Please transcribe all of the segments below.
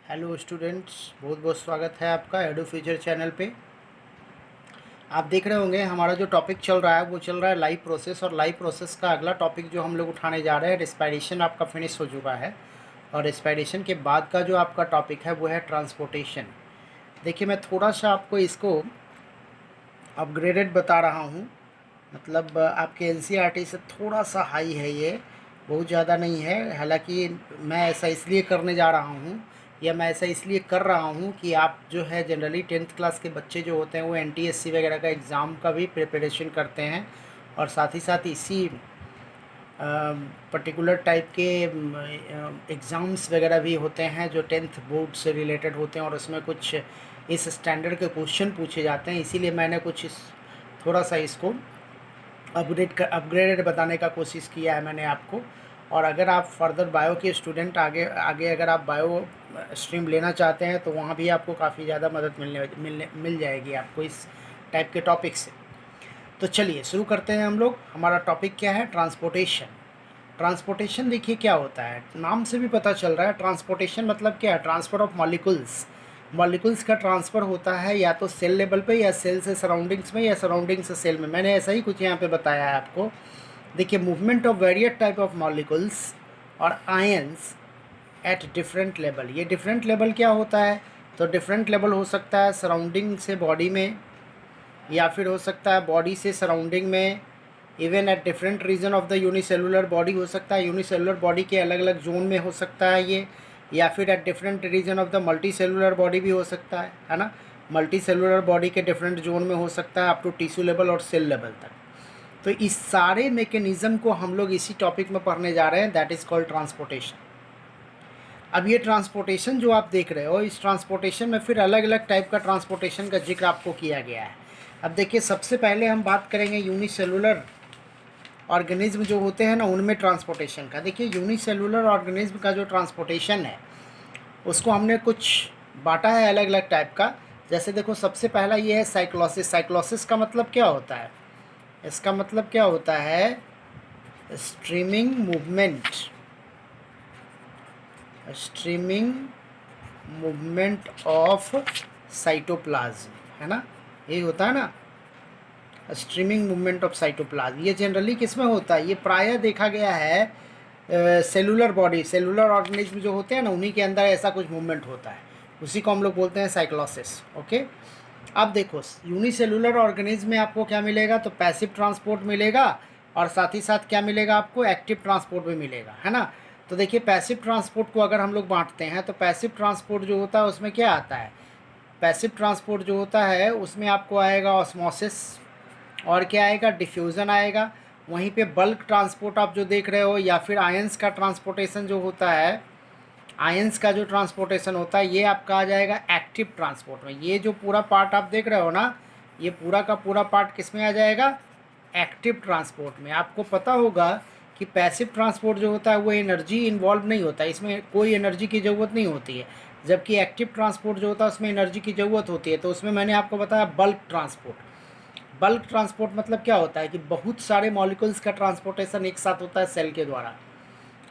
Hello students, बहुत बहुत स्वागत है आपका एडू फ्यूचर चैनल पे। आप देख रहे होंगे हमारा जो टॉपिक चल रहा है वो चल रहा है लाइव प्रोसेस। और लाइव प्रोसेस का अगला टॉपिक जो हम लोग उठाने जा रहे हैं, रेस्पिरेशन आपका फिनिश हो चुका है। और रेस्पिरेशन के बाद का जो आपका टॉपिक है वो है ट्रांसपोर्टेशन। देखिए, मैं थोड़ा सा आपको इसको अपग्रेडेड बता रहा हूँ। मतलब आपके एनसीईआरटी से थोड़ा सा हाई है ये, बहुत ज़्यादा नहीं है। हालांकि मैं ऐसा इसलिए करने जा रहा हूँ या मैं ऐसा इसलिए कर रहा हूँ कि आप जो है जनरली 10th क्लास के बच्चे जो होते हैं वो एनटीएससी वगैरह का एग्ज़ाम का भी प्रिपरेशन करते हैं। और साथ ही साथ इसी पर्टिकुलर टाइप के एग्ज़ाम्स वगैरह भी होते हैं जो 10th बोर्ड से रिलेटेड होते हैं और उसमें कुछ इस स्टैंडर्ड के क्वेश्चन पूछे जाते हैं। इसीलिए मैंने कुछ थोड़ा सा इसको अपग्रेडेड बताने का कोशिश किया है मैंने आपको। और अगर आप फर्दर बायो के स्टूडेंट आगे आगे अगर आप बायो स्ट्रीम लेना चाहते हैं तो वहाँ भी आपको काफ़ी ज़्यादा मदद मिल जाएगी आपको इस टाइप के टॉपिक से। तो चलिए शुरू करते हैं हम लोग। हमारा टॉपिक क्या है? ट्रांसपोर्टेशन। ट्रांसपोर्टेशन देखिए क्या होता है, नाम से भी पता चल रहा है। ट्रांसपोर्टेशन मतलब क्या है? Transfer of molecules. मॉलिक्यूल्स का ट्रांसफ़र होता है या तो सेल लेवल पे या सेल से सराउंडिंग्स में या सराउंडिंग से सेल में। मैंने ऐसा ही कुछ यहाँ पे बताया है आपको। देखिए, movement of various type of molecules और आयंस एट डिफरेंट लेवल। ये डिफरेंट लेवल क्या होता है? तो डिफरेंट लेवल हो सकता है सराउंडिंग से बॉडी में, या फिर हो सकता है बॉडी से सराउंडिंग में। Even at different region of the unicellular body हो सकता है, यूनिसेलुलर बॉडी के अलग अलग जोन में हो सकता है ये। या फिर at different region of the multi cellular body भी हो सकता है ना। मल्टी सेलुलर बॉडी के डिफरेंट जोन में हो सकता है अप टू टिश्यू लेवल और सेल लेवल तक। तो इस सारे मैकेनिज्म को हम लोग इसी टॉपिक में पढ़ने जा रहे हैं, दैट इज़ कॉल्ड ट्रांसपोर्टेशन। अब ये ट्रांसपोर्टेशन जो आप देख रहे हो, इस ट्रांसपोर्टेशन में फिर अलग अलग टाइप का ट्रांसपोर्टेशन का जिक्र आपको किया गया है। अब देखिए, सबसे पहले हम बात करेंगे यूनिसेलुलर ऑर्गेनिज्म जो होते हैं ना उनमें ट्रांसपोर्टेशन का। देखिए, यूनिसेलुलर ऑर्गेनिज्म का जो ट्रांसपोर्टेशन है उसको हमने कुछ बांटा है अलग अलग टाइप का। जैसे देखो, सबसे पहला ये है साइक्लोसिस। साइक्लोसिस का मतलब क्या होता है? इसका मतलब क्या होता है? Streaming movement. Streaming movement of cytoplasm, है ना, यही होता है ना, स्ट्रीमिंग मूवमेंट ऑफ साइटोप्लाज्म। ये जनरली किस में होता है? ये प्रायः देखा गया है सेलुलर बॉडी, सेलुलर ऑर्गेनिज्म जो होते हैं ना उन्हीं के अंदर ऐसा कुछ मूवमेंट होता है, उसी को हम लोग बोलते हैं साइक्लोसिस। ओके, अब देखो, यूनिसेलुलर ऑर्गेनिज्म में आपको क्या मिलेगा? तो पैसिव ट्रांसपोर्ट मिलेगा और साथ ही साथ क्या मिलेगा आपको? एक्टिव ट्रांसपोर्ट भी मिलेगा, है ना। तो देखिए, पैसिव ट्रांसपोर्ट को अगर हम लोग बांटते हैं तो पैसिव ट्रांसपोर्ट जो होता है उसमें क्या आता है? पैसिव ट्रांसपोर्ट जो होता है उसमें आपको आएगा ऑस्मोसिस, और क्या आएगा? डिफ्यूज़न आएगा। वहीं पे बल्क ट्रांसपोर्ट आप जो देख रहे हो, या फिर आयंस का ट्रांसपोर्टेशन जो होता है, आयंस का जो ट्रांसपोर्टेशन होता है ये आपका आ जाएगा एक्टिव ट्रांसपोर्ट में। ये जो पूरा पार्ट आप देख रहे हो ना, ये पूरा का पूरा पार्ट किस में आ जाएगा? एक्टिव ट्रांसपोर्ट में। आपको पता होगा कि पैसिव ट्रांसपोर्ट जो होता है वो एनर्जी इन्वॉल्व नहीं होता है, इसमें कोई एनर्जी की ज़रूरत नहीं होती है। जबकि एक्टिव ट्रांसपोर्ट जो होता है उसमें एनर्जी की ज़रूरत होती है। तो उसमें मैंने आपको बताया बल्क ट्रांसपोर्ट। बल्क ट्रांसपोर्ट मतलब क्या होता है कि बहुत सारे मॉलिक्यूल्स का ट्रांसपोर्टेशन एक साथ होता है सेल के द्वारा।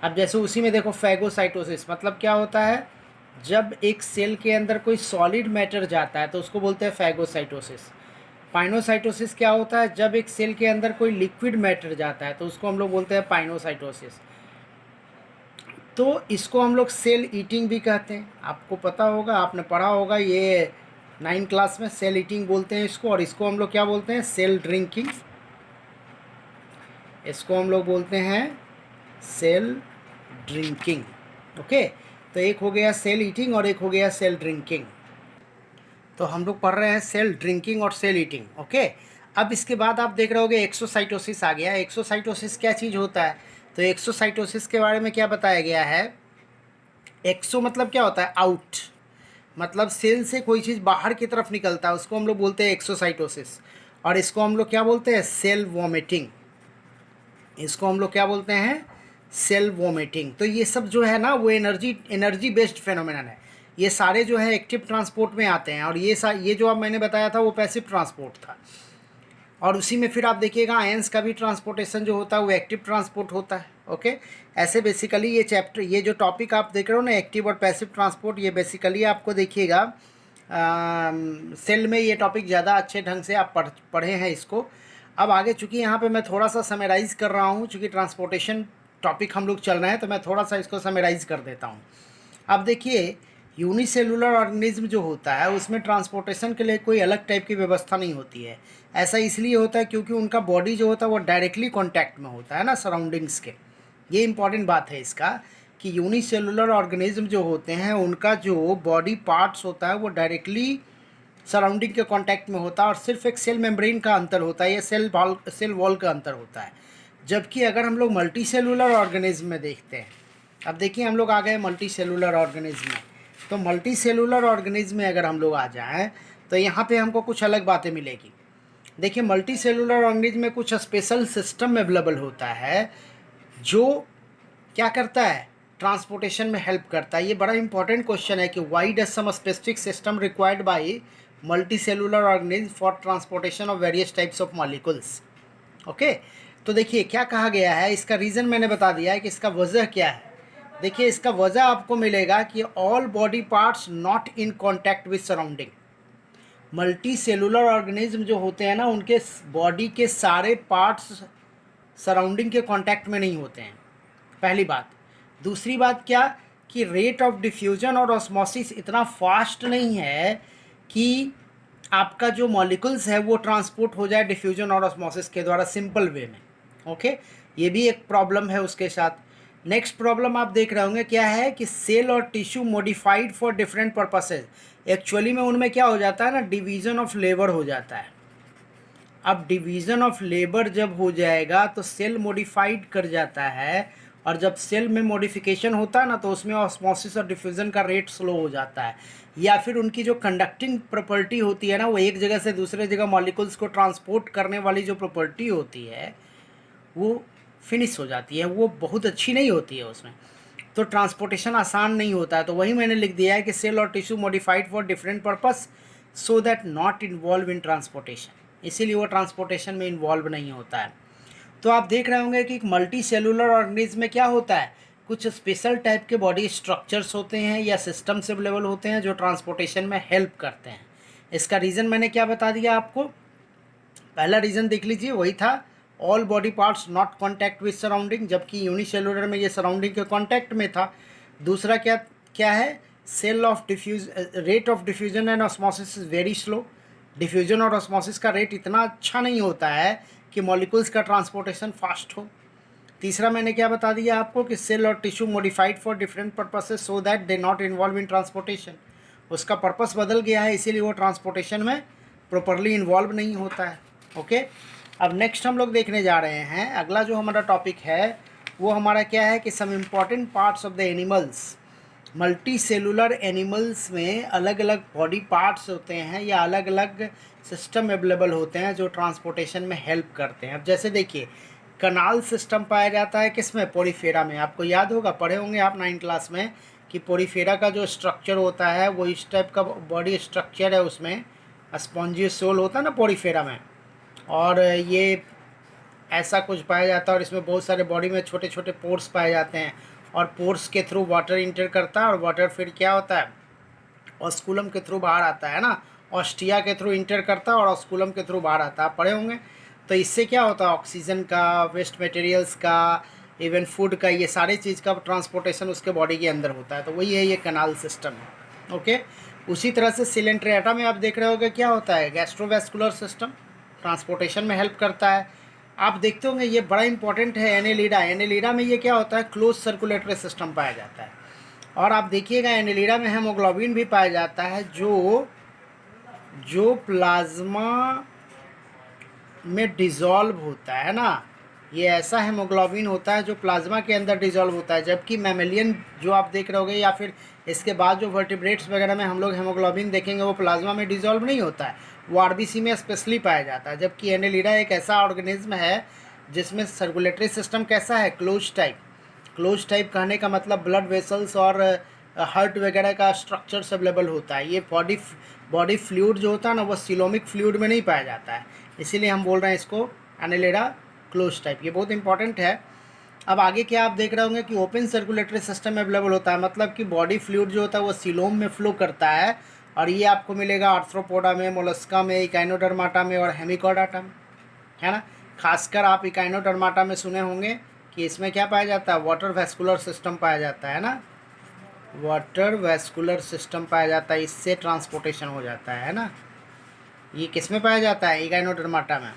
अब जैसे उसी में देखो, फैगोसाइटोसिस मतलब क्या होता है? जब एक सेल के अंदर कोई सॉलिड मैटर जाता है तो उसको बोलते हैं फैगोसाइटोसिस। पाइनोसाइटोसिस क्या होता है? जब एक सेल के अंदर कोई लिक्विड मैटर जाता है तो उसको हम लोग बोलते हैं पाइनोसाइटोसिस। तो इसको हम लोग सेल ईटिंग भी कहते हैं। आपको पता होगा, आपने पढ़ा होगा, ये 9 क्लास में सेल ईटिंग बोलते हैं इसको। और इसको हम लोग क्या बोलते हैं? Cell drinking. इसको हम लोग बोलते हैं सेल ड्रिंकिंग। ओके, तो एक हो गया सेल ईटिंग और एक हो गया सेल ड्रिंकिंग। तो हम लोग पढ़ रहे हैं सेल ड्रिंकिंग और सेल ईटिंग। ओके, अब इसके बाद आप देख रहे होगे एक्सोसाइटोसिस आ गया। एक्सोसाइटोसिस क्या चीज़ होता है? तो एक्सोसाइटोसिस के बारे में क्या बताया गया है? एक्सो मतलब क्या होता है? आउट। मतलब सेल से कोई चीज़ बाहर की तरफ निकलता है उसको हम लोग बोलते हैं एक्सोसाइटोसिस। और इसको हम लोग क्या बोलते हैं? Cell vomiting. इसको हम लोग क्या बोलते हैं? Cell vomiting. तो ये सब जो है ना वो एनर्जी बेस्ड फेनोमेनन है। ये सारे जो है एक्टिव ट्रांसपोर्ट में आते हैं। और ये जो अब मैंने बताया था वो पैसिव ट्रांसपोर्ट था। और उसी में फिर आप देखिएगा आयंस का भी ट्रांसपोर्टेशन जो होता है वो एक्टिव ट्रांसपोर्ट होता है। ओके। ऐसे बेसिकली ये चैप्टर, ये जो टॉपिक आप देख रहे हो ना, एक्टिव और पैसिव ट्रांसपोर्ट, ये बेसिकली आपको देखिएगा सेल में ये टॉपिक ज़्यादा अच्छे ढंग से आप पढ़े हैं इसको। अब आगे चूँकि यहाँ पे मैं थोड़ा सा समराइज़ कर रहा हूँ, चूँकि ट्रांसपोर्टेशन टॉपिक हम लोग चल रहे हैं, तो मैं थोड़ा सा इसको समराइज़ कर देता हूँ। अब देखिए, यूनिसेलुलर ऑर्गेनिज्म जो होता है उसमें ट्रांसपोर्टेशन के लिए कोई अलग टाइप की व्यवस्था नहीं होती है। ऐसा इसलिए होता है क्योंकि उनका बॉडी जो होता है वो डायरेक्टली कॉन्टैक्ट में होता है ना सराउंडिंग्स के। ये इंपॉर्टेंट बात है इसका कि यूनिसेलुलर ऑर्गेनिज्म जो होते हैं उनका जो बॉडी पार्ट्स होता है वो डायरेक्टली सराउंडिंग के कांटेक्ट में होता है, और सिर्फ एक सेल मेम्ब्रेन का अंतर होता है या सेल वॉल का अंतर होता है। जबकि अगर हम लोग मल्टी सेलुलर ऑर्गेनिज्म में देखते हैं, अब देखिए हम लोग आ गए मल्टी सेलुलर ऑर्गेनिज्म में, तो मल्टी सेलुलर ऑर्गेनिज्म में अगर हम लोग आ जाएँ तो यहाँ पे हमको कुछ अलग बातें मिलेगी। देखिए, मल्टी सेलुलर ऑर्गेनिज्म में कुछ स्पेशल सिस्टम अवेलेबल होता है जो क्या करता है, ट्रांसपोर्टेशन में हेल्प करता है। ये बड़ा इंपॉर्टेंट क्वेश्चन है कि why does some specific system required by multi cellular organism for transportation of various types of molecules. Okay, तो देखिए क्या कहा गया है, इसका रीज़न मैंने बता दिया है कि इसका वजह क्या है। देखिए, इसका वजह आपको मिलेगा कि all body parts not in contact with surrounding. Multi cellular organism जो होते हैं ना, उनके बॉडी के सारे पार्ट्स सराउंडिंग के कांटेक्ट में नहीं होते हैं, पहली बात। दूसरी बात क्या, कि रेट ऑफ डिफ्यूजन और ऑस्मोसिस इतना फास्ट नहीं है कि आपका जो मॉलिक्यूल्स है वो ट्रांसपोर्ट हो जाए डिफ्यूजन और ऑस्मोसिस के द्वारा सिंपल वे में। ओके, ये भी एक प्रॉब्लम है उसके साथ। नेक्स्ट प्रॉब्लम आप देख रहे होंगे क्या है कि सेल और tissue modified for different purposes. Actually में उनमें क्या हो जाता है ना, डिवीज़न ऑफ लेबर हो जाता है। अब डिवीज़न ऑफ लेबर जब हो जाएगा तो सेल मॉडिफाइड कर जाता है, और जब सेल में मॉडिफिकेशन होता है ना तो उसमें ऑस्मोसिस और डिफ्यूज़न का रेट स्लो हो जाता है, या फिर उनकी जो कंडक्टिंग प्रॉपर्टी होती है ना, वो एक जगह से दूसरे जगह मॉलिक्यूल्स को ट्रांसपोर्ट करने वाली जो प्रॉपर्टी होती है वो फिनिश हो जाती है, वो बहुत अच्छी नहीं होती है उसमें, तो ट्रांसपोर्टेशन आसान नहीं होता है। तो वही मैंने लिख दिया है कि सेल और tissue modified for different purpose so that not involve in transportation, इसीलिए वो ट्रांसपोर्टेशन में इन्वॉल्व नहीं होता है। तो आप देख रहे होंगे कि मल्टी सेलुलर ऑर्गेनिज्म में क्या होता है, कुछ स्पेशल टाइप के बॉडी स्ट्रक्चर्स होते हैं या सिस्टम्स अवेलेबल होते हैं जो ट्रांसपोर्टेशन में हेल्प करते हैं। इसका रीज़न मैंने क्या बता दिया आपको, पहला रीज़न देख लीजिए, वही था all body parts not contact with surrounding, जबकि यूनिसेलुलर में ये सराउंडिंग के कॉन्टैक्ट में था। दूसरा क्या क्या है, cell of rate of diffusion and osmosis is very slow. Diffusion और ऑस्मोसिस का रेट इतना अच्छा नहीं होता है कि मॉलिक्यूल्स का ट्रांसपोर्टेशन फास्ट हो। तीसरा मैंने क्या बता दिया आपको कि सेल और tissue modified for different purposes so that they not involve in transportation, उसका पर्पस बदल गया है इसीलिए वो ट्रांसपोर्टेशन में प्रॉपरली इन्वॉल्व नहीं होता है। ओके, अब नेक्स्ट हम लोग देखने जा रहे हैं, अगला जो हमारा टॉपिक है वो हमारा क्या है कि some important parts of the animals. Multi cellular animals में अलग अलग बॉडी पार्ट्स होते हैं या अलग अलग सिस्टम अवेलेबल होते हैं जो ट्रांसपोर्टेशन में हेल्प करते हैं। अब जैसे देखिए, कनाल सिस्टम पाया जाता है किसमें, पोरीफेरा में। आपको याद होगा, पढ़े होंगे आप 9th क्लास में कि पोरीफेरा का जो स्ट्रक्चर होता है वो इस टाइप का बॉडी स्ट्रक्चर है, उसमें स्पॉन्जियस सोल होता है ना पोरीफेरा में, और ये ऐसा कुछ पाया जाता है, और इसमें बहुत सारे बॉडी में छोटे छोटे पोर्स पाए जाते हैं, और पोर्स के थ्रू वाटर इंटर करता है, और वाटर फिर क्या होता है, ऑस्कुलम के थ्रू बाहर आता है ना, ऑस्टिया के थ्रू इंटर करता है और ऑस्कुलम के थ्रू बाहर आता है, आप पढ़े होंगे। तो इससे क्या होता है, ऑक्सीजन का, वेस्ट मटेरियल्स का, इवन फूड का, ये सारी चीज़ का ट्रांसपोर्टेशन उसके बॉडी के अंदर होता है, तो वही है ये कनाल सिस्टम है। ओके, उसी तरह से सिलेंट्रेटा में आप देख रहे होगे क्या होता है, गैस्ट्रोवैस्कुलर सिस्टम ट्रांसपोर्टेशन में हेल्प करता है। आप देखते होंगे ये बड़ा इंपॉर्टेंट है, एनेलिडा। एनेलिडा में ये क्या होता है, क्लोज सर्कुलेटरी सिस्टम पाया जाता है, और आप देखिएगा एनेलिडा में हेमोग्लोबिन भी पाया जाता है जो प्लाज्मा में डिज़ोल्व होता है ना, ये ऐसा हेमोग्लोबिन होता है जो प्लाज्मा के अंदर डिज़ोल्व होता है। जबकि मैमेलियन जो आप देख रहे होगे या फिर इसके बाद जो वर्टिब्रेट्स वगैरह में हम लोग हेमोग्लोबिन देखेंगे वो प्लाज्मा में डिज़ोल्व नहीं होता है, वो आरबीसी में स्पेशली पाया जाता है। जबकि एनेलिडा एक ऐसा ऑर्गेनिज्म है जिसमें सर्कुलेटरी सिस्टम कैसा है, क्लोज टाइप। क्लोज टाइप कहने का मतलब ब्लड वेसल्स और हार्ट वगैरह का स्ट्रक्चर्स अवेलेबल होता है। ये बॉडी फ्लूइड जो होता है ना वो सिलोमिक फ्लूइड में नहीं पाया जाता है, इसीलिए हम बोल रहे हैं इसको एनेलिडा क्लोज टाइप। ये बहुत इंपॉर्टेंट है। अब आगे क्या आप देख रहे होंगे कि ओपन सर्कुलेटरी सिस्टम अवेलेबल होता है, मतलब कि बॉडी फ्लूइड जो होता है वो सीलोम में फ्लो करता है, और ये आपको मिलेगा आर्थ्रोपोडा में, मोलस्का में, इकाइनोडर्माटा में और हेमिकोडाटा में, है ना। खासकर आप इकाइनोडर्माटा में सुने होंगे कि इसमें क्या पाया जाता है, वाटर वेस्कुलर सिस्टम पाया जाता है ना, वाटर वेस्कुलर सिस्टम पाया जाता है, इससे ट्रांसपोर्टेशन हो जाता है ना। ये किस में पाया जाता है, इकाइनोडर्माटा में।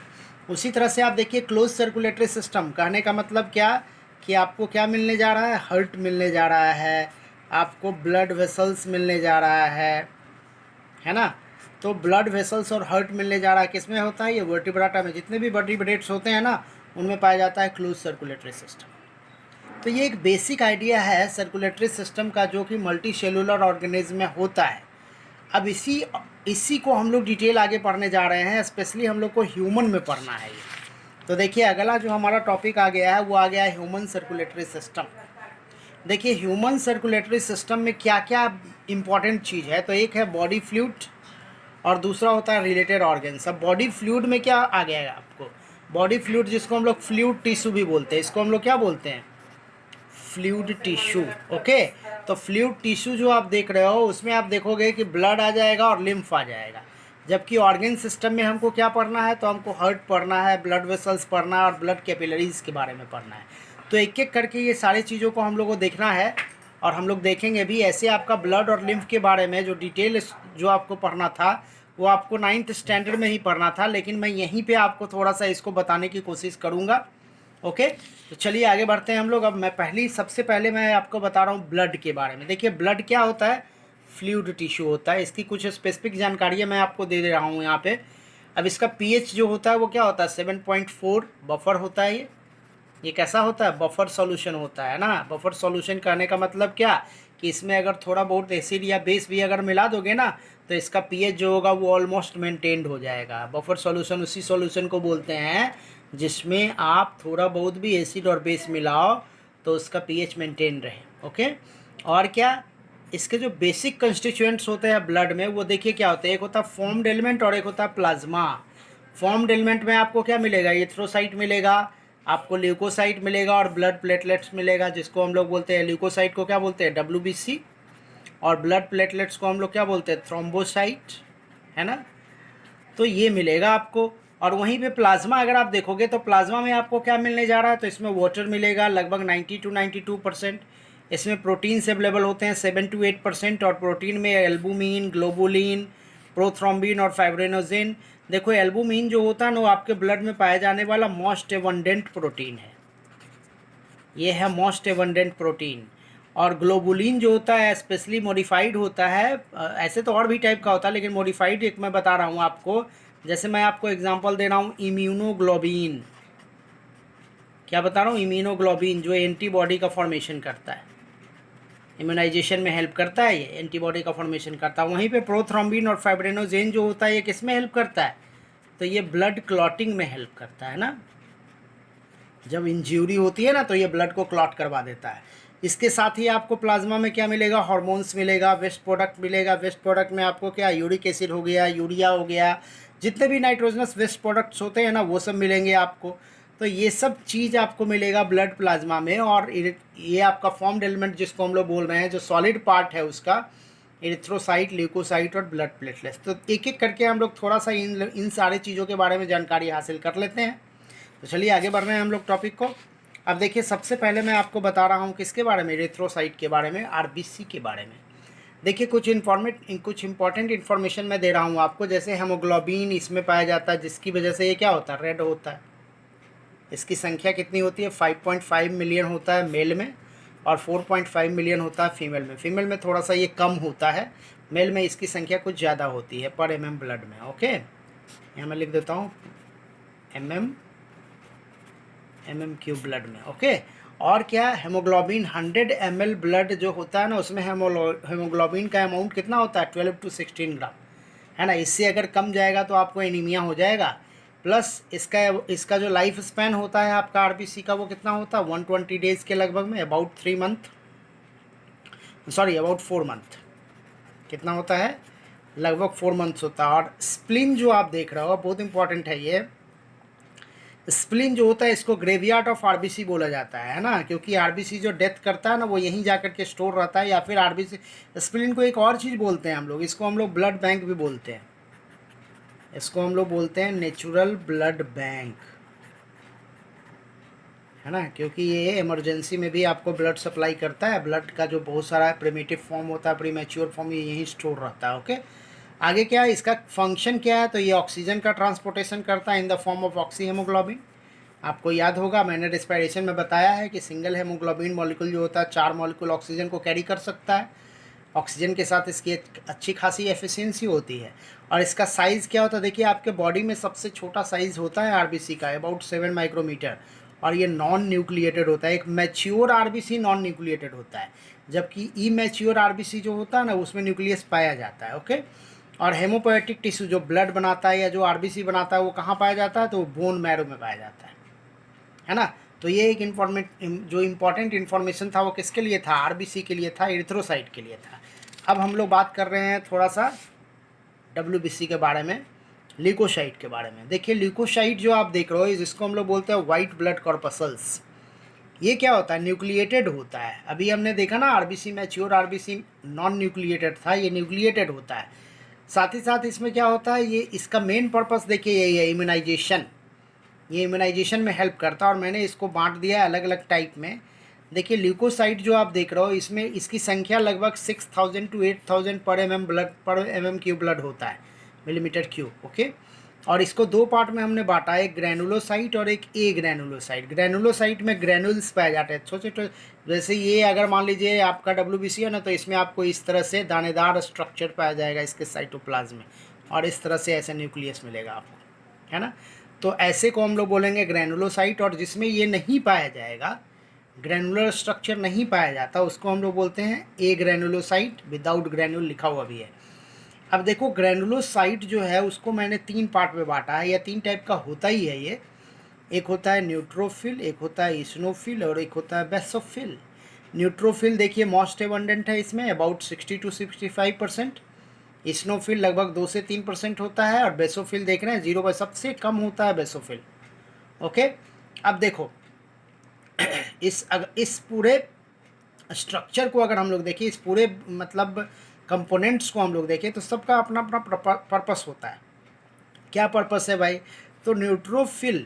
उसी तरह से आप देखिए क्लोज सर्कुलेटरी सिस्टम, कहने का मतलब क्या कि आपको क्या मिलने जा रहा है, हर्ट मिलने जा रहा है, आपको ब्लड वेसल्स मिलने जा रहा है ना। तो ब्लड वेसल्स और हर्ट मिलने जा रहा है, किस में होता है, ये वर्टिब्राटा में। जितने भी वर्टिब्रेट्स होते हैं ना उनमें पाया जाता है क्लोज सर्कुलेटरी सिस्टम। तो ये एक बेसिक आइडिया है सर्कुलेटरी सिस्टम का, जो कि मल्टी सेलुलर ऑर्गेनिज्म में होता है। अब इसी को हम लोग डिटेल आगे पढ़ने जा रहे हैं, स्पेशली हम लोग को ह्यूमन में पढ़ना है ये। तो देखिए अगला जो हमारा टॉपिक आ गया है वो आ गया है ह्यूमन सर्कुलेटरी सिस्टम। देखिए ह्यूमन सर्कुलेटरी सिस्टम में क्या क्या इंपॉर्टेंट चीज़ है, तो एक है बॉडी फ्लूइड और दूसरा होता है रिलेटेड ऑर्गन्स। अब बॉडी फ्लूइड में क्या आ गया है आपको, बॉडी फ्लूइड जिसको हम लोग फ्लूइड टिश्यू भी बोलते हैं, इसको हम लोग क्या बोलते हैं, फ्लूइड टिश्यू। ओके, तो फ्लूइड टिश्यू जो आप देख रहे हो उसमें आप देखोगे कि ब्लड आ जाएगा और लिम्फ आ जाएगा। जबकि ऑर्गन सिस्टम में हमको क्या पढ़ना है, तो हमको हार्ट पढ़ना है, ब्लड वेसल्स पढ़ना है और ब्लड कैपिलरीज के बारे में पढ़ना है। तो एक एक करके ये सारी चीज़ों को हम लोग को देखना है, और हम लोग देखेंगे भी। ऐसे आपका ब्लड और लिम्फ के बारे में जो डिटेल जो आपको पढ़ना था वो आपको 9th स्टैंडर्ड में ही पढ़ना था, लेकिन मैं यहीं पे आपको थोड़ा सा इसको बताने की कोशिश करूँगा। ओके, तो चलिए आगे बढ़ते हैं हम लोग। अब मैं सबसे पहले मैं आपको बता रहा हूँ ब्लड के बारे में। देखिए ब्लड क्या होता है, फ्लूइड टिश्यू होता है। इसकी कुछ स्पेसिफिक जानकारियाँ मैं आपको दे रहा हूँ यहाँ पे। अब इसका पीएच जो होता है वो क्या होता है, 7.4 बफर होता है ये कैसा होता है, बफर सॉल्यूशन होता है ना। बफर सॉल्यूशन कहने का मतलब क्या कि इसमें अगर थोड़ा बहुत एसिड या बेस भी अगर मिला दोगे ना तो इसका पीएच जो होगा वो ऑलमोस्ट मेंटेन्ड हो जाएगा। बफर सॉल्यूशन उसी सॉल्यूशन को बोलते हैं जिसमें आप थोड़ा बहुत भी एसिड और बेस मिलाओ तो उसका पीएच मेंटेन रहे। ओके, और क्या, इसके जो बेसिक कंस्टिट्यूएंट्स होते हैं ब्लड में वो देखिए क्या होते हैं, एक होता है फॉर्म्ड एलिमेंट और एक होता है प्लाज्मा। फॉर्म्ड एलिमेंट में आपको क्या मिलेगा, एरिथ्रोसाइट मिलेगा, आपको ल्यूकोसाइट मिलेगा और ब्लड प्लेटलेट्स मिलेगा, जिसको हम लोग बोलते हैं, ल्यूकोसाइट को क्या बोलते हैं, WBC, और ब्लड प्लेटलेट्स को हम लोग क्या बोलते हैं, थ्रोम्बोसाइट, है ना। तो ये मिलेगा आपको। और वहीं पे प्लाज्मा अगर आप देखोगे तो प्लाज्मा में आपको क्या मिलने जा रहा है, तो इसमें वाटर मिलेगा लगभग 90 to 92%। इसमें प्रोटीन्स अवेलेबल होते हैं 7 to 8%, और प्रोटीन में एल्बुमिन, ग्लोबुलिन, प्रोथ्रोम्बिन और फाइब्रिनोजिन। देखो एल्बुमिन जो होता है ना वो आपके ब्लड में पाया जाने वाला मोस्ट एबंडेंट प्रोटीन है, ये है मोस्ट एबंडेंट प्रोटीन। और ग्लोबुलिन जो होता है स्पेशली मॉडिफाइड होता है, ऐसे तो और भी टाइप का होता है लेकिन मॉडिफाइड एक मैं बता रहा हूँ आपको। जैसे मैं आपको एग्जांपल दे रहा हूँ, इम्यूनोग्लोबिन, क्या बता रहा हूँ, इम्यूनोग्लोबिन जो एंटीबॉडी का फॉर्मेशन करता है, इम्यूनाइजेशन में हेल्प करता है, ये एंटीबॉडी का फॉर्मेशन करता है। वहीं पे प्रोथ्रोम्बिन और फाइब्रिनोजेन जो होता है ये किस में हेल्प करता है, तो ये ब्लड क्लॉटिंग में हेल्प करता है ना। जब इंज्यूरी होती है ना तो ये ब्लड को क्लॉट करवा देता है। इसके साथ ही आपको प्लाज्मा में क्या मिलेगा, हार्मोन्स मिलेगा, वेस्ट प्रोडक्ट मिलेगा। वेस्ट प्रोडक्ट में आपको क्या, यूरिक एसिड हो गया, यूरिया हो गया, जितने भी नाइट्रोजनस वेस्ट प्रोडक्ट्स होते हैं ना वो सब मिलेंगे आपको। तो ये सब चीज़ आपको मिलेगा ब्लड प्लाज्मा में। और ये आपका फॉर्म्ड एलिमेंट जिसको हम लोग बोल रहे हैं, जो सॉलिड पार्ट है उसका, एरिथ्रोसाइट, ल्यूकोसाइट और ब्लड प्लेटलेट्स। तो एक एक करके हम लोग थोड़ा सा इन सारी चीज़ों के बारे में जानकारी हासिल कर लेते हैं। तो चलिए आगे बढ़ रहे हैं हम लोग टॉपिक को। अब देखिए सबसे पहले मैं आपको बता रहा हूँ किसके बारे में, एरिथ्रोसाइट के बारे में, आरबीसी के बारे में। देखिए कुछ इंपॉर्टेंट इन्फॉर्मेशन मैं दे रहा हूँ आपको। जैसे हेमोग्लोबिन इसमें पाया जाता है, जिसकी वजह से ये क्या होता है, रेड होता है। इसकी संख्या कितनी होती है, 5.5 मिलियन होता है मेल में और 4.5 मिलियन होता है फीमेल में। फीमेल में थोड़ा सा ये कम होता है, मेल में इसकी संख्या कुछ ज़्यादा होती है पर MM ब्लड में। ओके, यहाँ मैं लिख देता हूँ MM³ ब्लड में। ओके, और क्या, हेमोग्लोबिन 100 ml ब्लड जो होता है ना उसमें हेमोग्लोबिन का अमाउंट कितना होता है, 12 to 16 ग्राम, है ना। इससे अगर कम जाएगा तो आपको एनीमिया हो जाएगा। प्लस इसका जो लाइफ स्पैन होता है आपका आरबीसी का वो कितना होता है, 120 डेज़ के लगभग में, अबाउट 4 मंथ। कितना होता है, लगभग 4 मंथ्स होता है। और स्प्लीन जो आप देख रहे हो बहुत इंपॉर्टेंट है ये, स्प्लीन जो होता है इसको ग्रेवयार्ड ऑफ आरबीसी बोला जाता है ना, क्योंकि आरबीसी जो डेथ करता है ना वो यहीं जाकर के स्टोर रहता है, या फिर आरबीसी स्प्लीन को एक और चीज़ बोलते हैं हम लोग, इसको हम लोग ब्लड बैंक भी बोलते हैं, इसको हम लोग बोलते हैं नेचुरल ब्लड बैंक, है ना, क्योंकि ये इमरजेंसी में भी आपको ब्लड सप्लाई करता है। ब्लड का जो बहुत सारा प्रिमिटिव फॉर्म होता है, प्री मैच्योर फॉर्म, ये यहीं स्टोर रहता है। ओके, आगे क्या है, इसका फंक्शन क्या है, तो ये ऑक्सीजन का ट्रांसपोर्टेशन करता है in the form of oxy haemoglobin. आपको याद होगा मैंने रेस्पिरेशन में बताया है कि सिंगल हेमोग्लोबिन मॉलिक्यूल जो होता है 4 मॉलिक्यूल ऑक्सीजन को कैरी कर सकता है। ऑक्सीजन के साथ इसकी एक अच्छी खासी एफिशिएंसी होती है। और इसका साइज़ क्या होता है, देखिए आपके बॉडी में सबसे छोटा साइज़ होता है आरबीसी का अबाउट 7 माइक्रोमीटर, और ये नॉन न्यूक्लिएटेड होता है। एक मैच्योर आरबीसी नॉन न्यूक्लिएटेड होता है, जबकि ई मैच्योर आरबीसी जो होता है ना उसमें न्यूक्लियस पाया जाता है। ओके, और हेमोपोएटिक टिश्यू जो ब्लड बनाता है या जो आरबीसी बनाता है वो कहाँ पाया जाता है, तो बोन मैरो में पाया जाता है ना। तो ये एक जो इम्पोर्टेंट इन्फॉर्मेशन था वो किसके लिए था, आरबीसी के लिए था, एरिथ्रोसाइट के लिए था। अब हम लोग बात कर रहे हैं थोड़ा सा डब्ल्यूबीसी के बारे में, ल्यूकोसाइट के बारे में। देखिए ल्यूकोसाइट जो आप देख रहे हो जिसको हम लोग बोलते हैं वाइट ब्लड कॉर्पसल्स, ये क्या होता है, न्यूक्लिएटेड होता है। अभी हमने देखा ना RBC mature RBC non nucleated था, ये न्यूक्लिएटेड होता है। साथ ही साथ इसमें क्या होता है, ये इसका मेन पर्पस देखिए यही है, इम्यूनाइजेशन। ये इम्यूनाइजेशन में हेल्प करता है, और मैंने इसको बांट दिया है अलग अलग टाइप में। देखिए ल्यूकोसाइट जो आप देख रहे हो इसमें इसकी संख्या लगभग 6000 to 8000 पर एम क्यूब ब्लड होता है, मिलीमीटर क्यूब। ओके, और इसको दो पार्ट में हमने बांटा है, एक ग्रैनुलोसाइट और एक ए ग्रैनुलोसाइट। ग्रैनुलोसाइट में ग्रैनुल्स पाए जाते हैं छोटे छोटे, जैसे ये अगर मान लीजिए आपका डब्ल्यूबीसी है ना, तो इसमें आपको इस तरह से दानेदार स्ट्रक्चर पाया जाएगा इसके साइटोप्लाज्म में, और इस तरह से ऐसे न्यूक्लियस मिलेगा आपको, है ना। तो ऐसे को हम लोग बोलेंगे ग्रैनुलोसाइट, और जिसमें ये नहीं पाया जाएगा, ग्रैनुलर स्ट्रक्चर नहीं पाया जाता, उसको हम लोग बोलते हैं ए ग्रैनुलोसाइट, विदाउट ग्रैनुल लिखा हुआ भी है। अब देखो ग्रैनुलोसाइट जो है उसको मैंने 3 पार्ट में बांटा है, या 3 टाइप का होता ही है ये। एक होता है न्यूट्रोफिल, एक होता है इस्नोफिल, और एक होता है बेसोफिल। न्यूट्रोफिल देखिए मोस्ट एबंडेंट है इसमें, अबाउट 60 to 65%। इस्नोफिल लगभग 2 से 3% होता है, और बेसोफिल देख रहे हैं 0 पर सबसे कम होता है बेसोफिल। ओके, अब देखो इस पूरे स्ट्रक्चर को अगर हम लोग देखें, इस पूरे मतलब कंपोनेंट्स को हम लोग देखें, तो सबका अपना अपना पर्पस होता है। क्या पर्पस है भाई, तो न्यूट्रोफिल,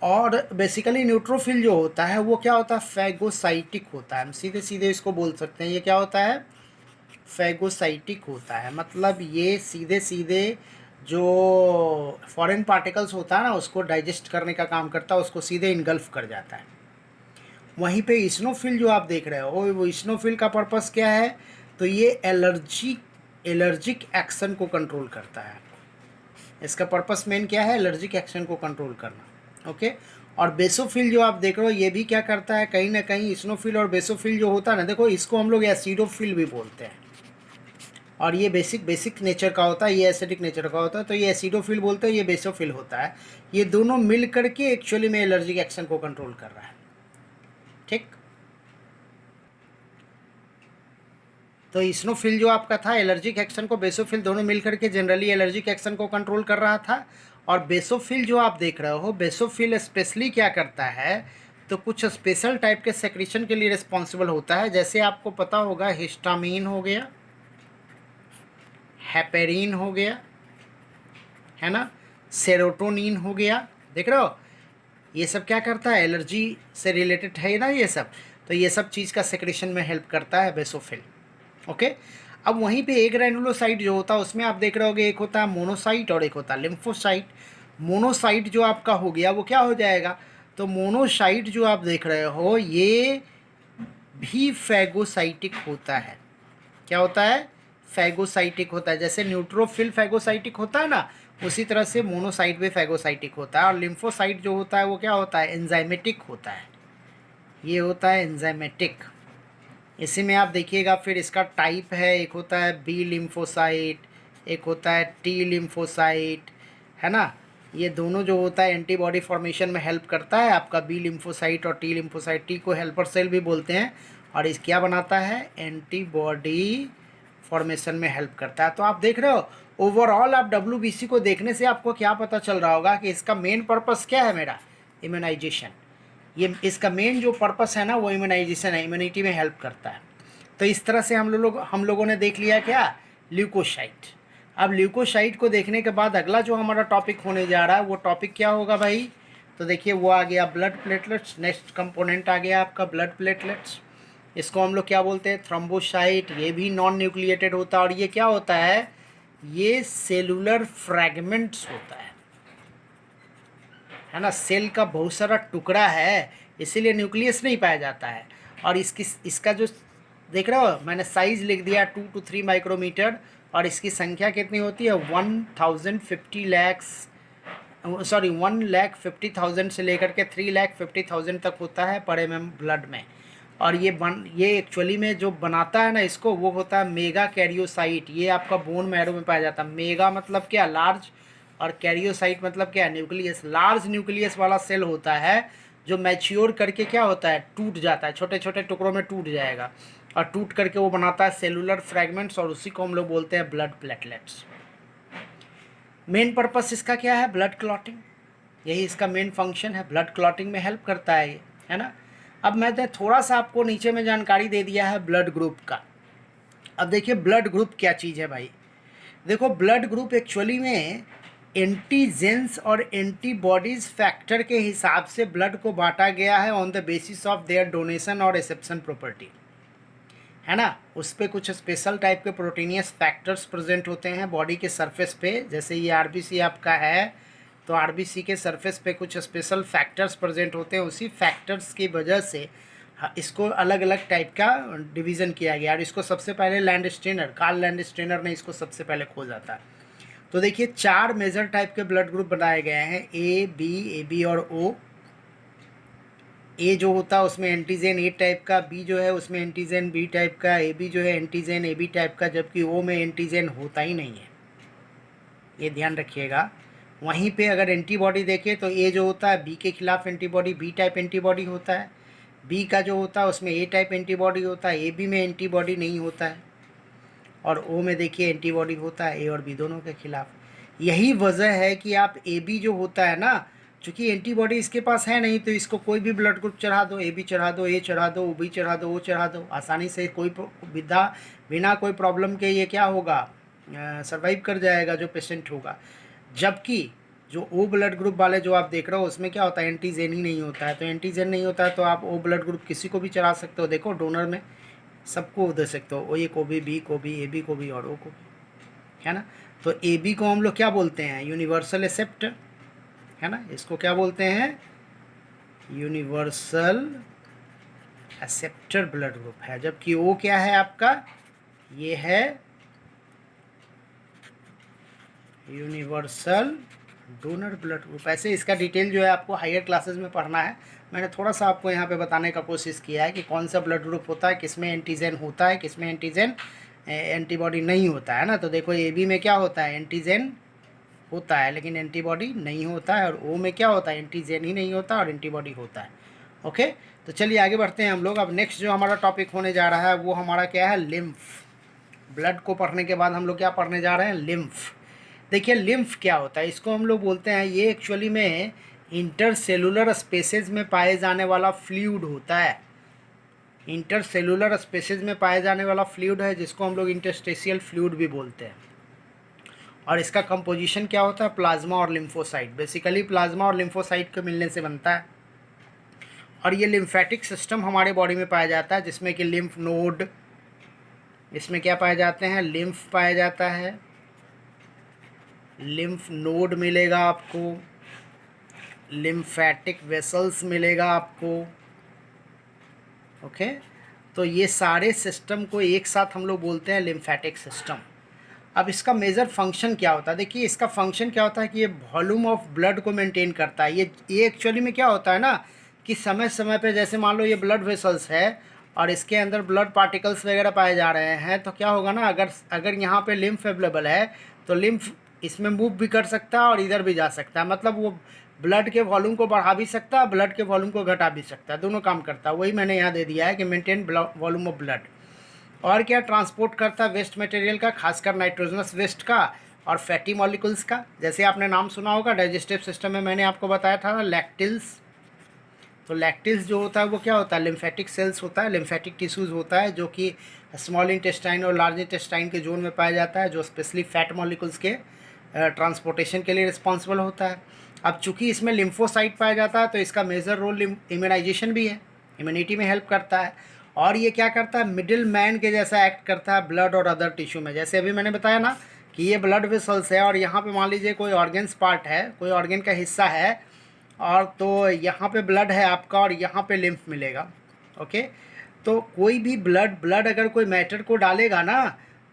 और बेसिकली न्यूट्रोफिल जो होता है वो क्या होता है, फैगोसाइटिक होता है। हम सीधे सीधे इसको बोल सकते हैं, ये क्या होता है, फैगोसाइटिक होता है। मतलब ये सीधे सीधे जो फॉरेन पार्टिकल्स होता है ना उसको डाइजेस्ट करने का काम करता है, उसको सीधे इनगल्फ कर जाता है। वहीं पे इस्नोफिल जो आप देख रहे हो, वो इस्नोफिल का पर्पस क्या है, तो ये एलर्जिक एक्शन को कंट्रोल करता है। इसका पर्पस मेन क्या है, एलर्जिक एक्शन को कंट्रोल करना। ओके, और बेसोफिल जो आप देख रहे हो ये भी क्या करता है, कहीं ना कहीं इस्नोफिल और बेसोफिल जो होता है ना, देखो इसको हम लोग एसिडोफिल भी बोलते हैं, और ये बेसिक नेचर का होता है, ये एसिडिक नेचर का होता है, तो ये एसिडोफिल बोलते हैं, ये बेसोफिल होता है। ये दोनों मिल करके एक्चुअली में एलर्जिक एक्शन को कंट्रोल कर रहा है। ठीक, तो इस्नोफिल जो आपका था एलर्जिक एक्शन को, बेसोफिल दोनों मिलकर के जनरली एलर्जिक एक्शन को कंट्रोल कर रहा था। और बेसोफिल जो आप देख रहे हो, बेसोफिल स्पेशली क्या करता है, तो कुछ स्पेशल टाइप के सेक्रेशन के लिए रिस्पॉन्सिबल होता है। जैसे आपको पता होगा हिस्टामिन हो गया, हेपेरिन हो गया, है ना, सेरोटोनिन हो गया, देख रहे हो ये सब क्या करता है, एलर्जी से रिलेटेड है ना ये सब, तो ये सब चीज़ का सेक्रेशन में हेल्प करता है बेसोफिल। ओके, अब वहीं पे एक ग्रैनुलोसाइट जो होता है उसमें आप देख रहे होगे एक होता है मोनोसाइट और एक होता है लिम्फोसाइट। मोनोसाइट जो आपका हो गया वो क्या हो जाएगा, तो मोनोसाइट जो आप देख रहे हो ये भी फैगोसाइटिक होता है। क्या होता है, फैगोसाइटिक होता है। जैसे न्यूट्रोफिल फैगोसाइटिक होता है ना, उसी तरह से मोनोसाइट भी फैगोसाइटिक होता है। और लिम्फोसाइट जो होता है वो क्या होता है, एंजाइमेटिक होता है। ये होता है एंजाइमेटिक। इसी में आप देखिएगा फिर इसका टाइप है, एक होता है बी लिम्फोसाइट, एक होता है टी लिम्फोसाइट, है ना। ये दोनों जो होता है एंटीबॉडी फॉर्मेशन में हेल्प करता है आपका बी लिम्फोसाइट और टी लिम्फोसाइट। टी को हेल्पर सेल भी बोलते हैं, और इस क्या बनाता है, एंटीबॉडी फॉर्मेशन में हेल्प करता है। तो आप देख रहे हो ओवरऑल आप WBC को देखने से आपको क्या पता चल रहा होगा कि इसका मेन पर्पस क्या है मेरा, इम्यूनाइजेशन। ये इसका मेन जो पर्पस है ना वो इम्यूनाइजेशन है, इम्यूनिटी में हेल्प करता है। तो इस तरह से हम लोगों ने देख लिया क्या, ल्यूकोसाइट। अब ल्यूकोसाइट को देखने के बाद अगला जो हमारा टॉपिक होने जा रहा है वो टॉपिक क्या होगा भाई, तो देखिए वो आ गया ब्लड प्लेटलेट्स। नेक्स्ट कंपोनेंट आ गया आपका ब्लड प्लेटलेट्स। इसको हम लोग क्या बोलते हैं, थ्रोम्बोसाइट। ये भी नॉन न्यूक्लिएटेड होता है और ये क्या होता है, ये सेलुलर फ्रैगमेंट्स होता है ना। सेल का बहुत सारा टुकड़ा है, इसीलिए न्यूक्लियस नहीं पाया जाता है। और इसका जो देख रहे हो मैंने साइज लिख दिया 2 to 3 माइक्रोमीटर, और इसकी संख्या कितनी होती है 1,050 लैक्स, सॉरी 1,50,000 से लेकर के 3,50,000 तक होता है पर mm ब्लड में। और ये एक्चुअली में जो बनाता है ना इसको, वो होता है मेगा कैरियोसाइट। ये आपका बोन मैरो में पाया जाता है। मेगा मतलब क्या, लार्ज, और कैरियोसाइट मतलब क्या, न्यूक्लियस। लार्ज न्यूक्लियस वाला सेल होता है जो मैच्योर करके क्या होता है, टूट जाता है, छोटे छोटे टुकड़ों में टूट जाएगा, और टूट करके वो बनाता है सेलुलर फ्रैगमेंट्स, और उसी को हम लोग बोलते हैं ब्लड प्लेटलेट्स। मेन पर्पस इसका क्या है, ब्लड क्लॉटिंग। यही इसका मेन फंक्शन है, ब्लड क्लॉटिंग में हेल्प करता है ये, है ना। अब मैंने थोड़ा सा आपको नीचे में जानकारी दे दिया है ब्लड ग्रुप का। अब देखिए ब्लड ग्रुप क्या चीज़ है भाई। देखो ब्लड ग्रुप एक्चुअली में एंटीजेंस और एंटीबॉडीज फैक्टर के हिसाब से ब्लड को बांटा गया है on the basis of their donation और रिसेप्शन प्रॉपर्टी, है ना। उस पर कुछ स्पेशल टाइप के प्रोटीनियस फैक्टर्स प्रेजेंट होते हैं बॉडी के सरफेस पे। जैसे ये आरबीसी आपका है, तो आरबीसी के सरफेस पे कुछ स्पेशल फैक्टर्स प्रेजेंट होते हैं। उसी फैक्टर्स की वजह से इसको अलग अलग टाइप का डिवीज़न किया गया। और इसको सबसे पहले कार्ल लैंडस्टेनर ने इसको सबसे पहले खोजा था। तो देखिए 4 मेजर टाइप के ब्लड ग्रुप बनाए गए हैं, ए बी और ओ। ए जो होता है उसमें एंटीजन ए टाइप का, बी जो है उसमें एंटीजन बी टाइप का, ए बी जो है एंटीजन ए बी टाइप का, जबकि ओ में एंटीजन होता ही नहीं है, ये ध्यान रखिएगा। वहीं पे अगर एंटीबॉडी देखें तो ए जो होता है बी के खिलाफ एंटीबॉडी, बी टाइप एंटीबॉडी होता है। बी का जो होता है उसमें ए टाइप एंटीबॉडी होता है, ए बी में एंटीबॉडी नहीं होता है। और ओ में देखिए एंटीबॉडी होता है ए और बी दोनों के खिलाफ। यही वजह है कि आप ए बी जो होता है ना, चूँकि एंटीबॉडी इसके पास है नहीं, तो इसको कोई भी ब्लड ग्रुप चढ़ा दो, ए बी चढ़ा दो, ए चढ़ा दो, ओ बी चढ़ा दो, ओ चढ़ा दो, आसानी से कोई बिना कोई प्रॉब्लम के ये क्या होगा, सर्वाइव कर जाएगा जो पेशेंट होगा। जबकि जो ओ ब्लड ग्रुप वाले जो आप देख रहे हो उसमें क्या होता है, एंटीजन ही नहीं होता है। तो एंटीजन नहीं होता है तो आप ओ ब्लड ग्रुप किसी को भी चढ़ा सकते हो। देखो डोनर में सबको दे सकते हो, ओ ए को भी, बी को भी, ए बी को भी और ओ को भी, है ना। तो ए बी को हम लोग क्या बोलते हैं, यूनिवर्सल एक्सेप्टर, है ना। इसको क्या बोलते हैं, यूनिवर्सल एक्सेप्टर ब्लड ग्रुप है। जबकि ओ क्या है आपका, ये है यूनिवर्सल डोनर ब्लड ग्रुप। ऐसे इसका डिटेल जो है आपको हायर क्लासेस में पढ़ना है। मैंने थोड़ा सा आपको यहाँ पे बताने का कोशिश किया है कि कौन सा ब्लड ग्रुप होता है, किसमें एंटीजन होता है, किसमें एंटीजन एंटीबॉडी नहीं होता है ना। तो देखो ए बी में क्या होता है, एंटीजन होता है लेकिन एंटीबॉडी नहीं होता है, और ओ में क्या होता है, एंटीजन ही नहीं होता और एंटीबॉडी होता है। ओके, तो चलिए आगे बढ़ते हैं हम लोग। अब नेक्स्ट जो हमारा टॉपिक होने जा रहा है वो हमारा क्या है, लिम्फ। ब्लड को पढ़ने के बाद हम लोग क्या पढ़ने जा रहे हैं, लिम्फ। देखिए लिम्फ क्या होता है, इसको हम लोग बोलते हैं, ये एक्चुअली में इंटरसेलुलर स्पेसेस में पाए जाने वाला फ्लूइड होता है। इंटरसेलुलर स्पेसेस में पाए जाने वाला फ्लूइड है जिसको हम लोग इंटरस्टेशियल फ्लूइड भी बोलते हैं। और इसका कंपोजिशन क्या होता है, प्लाज्मा और लिम्फोसाइट। बेसिकली प्लाज्मा और लिम्फोसाइट के मिलने से बनता है। और ये लिम्फेटिक सिस्टम हमारे बॉडी में पाया जाता है जिसमें कि लिम्फ नोड, इसमें क्या पाए जाते हैं, लिम्फ पाया जाता है, लिम्फ नोड मिलेगा आपको, लिम्फेटिक वेसल्स मिलेगा आपको। ओके, तो ये सारे सिस्टम को एक साथ हम लोग बोलते हैं लिम्फेटिक सिस्टम। अब इसका मेजर फंक्शन क्या होता है, देखिए इसका फंक्शन क्या होता है कि ये वॉल्यूम ऑफ ब्लड को मेंटेन करता है। ये एक्चुअली में क्या होता है ना कि समय समय पे, जैसे मान लो ये ब्लड वेसल्स है और इसके अंदर ब्लड पार्टिकल्स वगैरह पाए जा रहे हैं, तो क्या होगा ना, अगर यहाँ पे लिम्फ अवेलेबल है तो लिम्फ इसमें मूव भी कर सकता है और इधर भी जा सकता है। मतलब वो ब्लड के वॉल्यूम को बढ़ा भी सकता है, ब्लड के वॉल्यूम को घटा भी सकता है, दोनों काम करता है। वही मैंने यहाँ दे दिया है कि मेंटेन वॉल्यूम ऑफ ब्लड। और क्या ट्रांसपोर्ट करता है वेस्ट मटेरियल का, खासकर नाइट्रोजनस वेस्ट का और फैटी मॉलिक्यूल्स का। जैसे आपने नाम सुना होगा डाइजेस्टिव सिस्टम में, मैंने आपको बताया था ना लैक्टिल्स। तो लैक्टिल्स जो होता है वो क्या होता है, लिम्फेटिक सेल्स होता है, लिम्फेटिक टिश्यूज़ होता है, जो कि स्मॉल इंटेस्टाइन और लार्ज इंटेस्टाइन के जोन में पाया जाता है, जो स्पेशली फैट मॉलिक्यूल्स के ट्रांसपोर्टेशन के लिए रिस्पॉन्सिबल होता है। अब चूंकि इसमें लिम्फोसाइट पाया जाता है तो इसका मेजर रोल इम्यूनाइजेशन भी है, इम्यूनिटी में हेल्प करता है। और ये क्या करता है, मिडिल मैन के जैसा एक्ट करता है ब्लड और अदर टिश्यू में। जैसे अभी मैंने बताया ना कि ये ब्लड वेसल्स है और यहाँ पे मान लीजिए कोई ऑर्गेन्स पार्ट है, कोई ऑर्गेन का हिस्सा है, और तो यहाँ पे ब्लड है आपका और यहाँ पे लिम्फ मिलेगा। ओके, तो कोई भी ब्लड अगर कोई मैटर को डालेगा ना,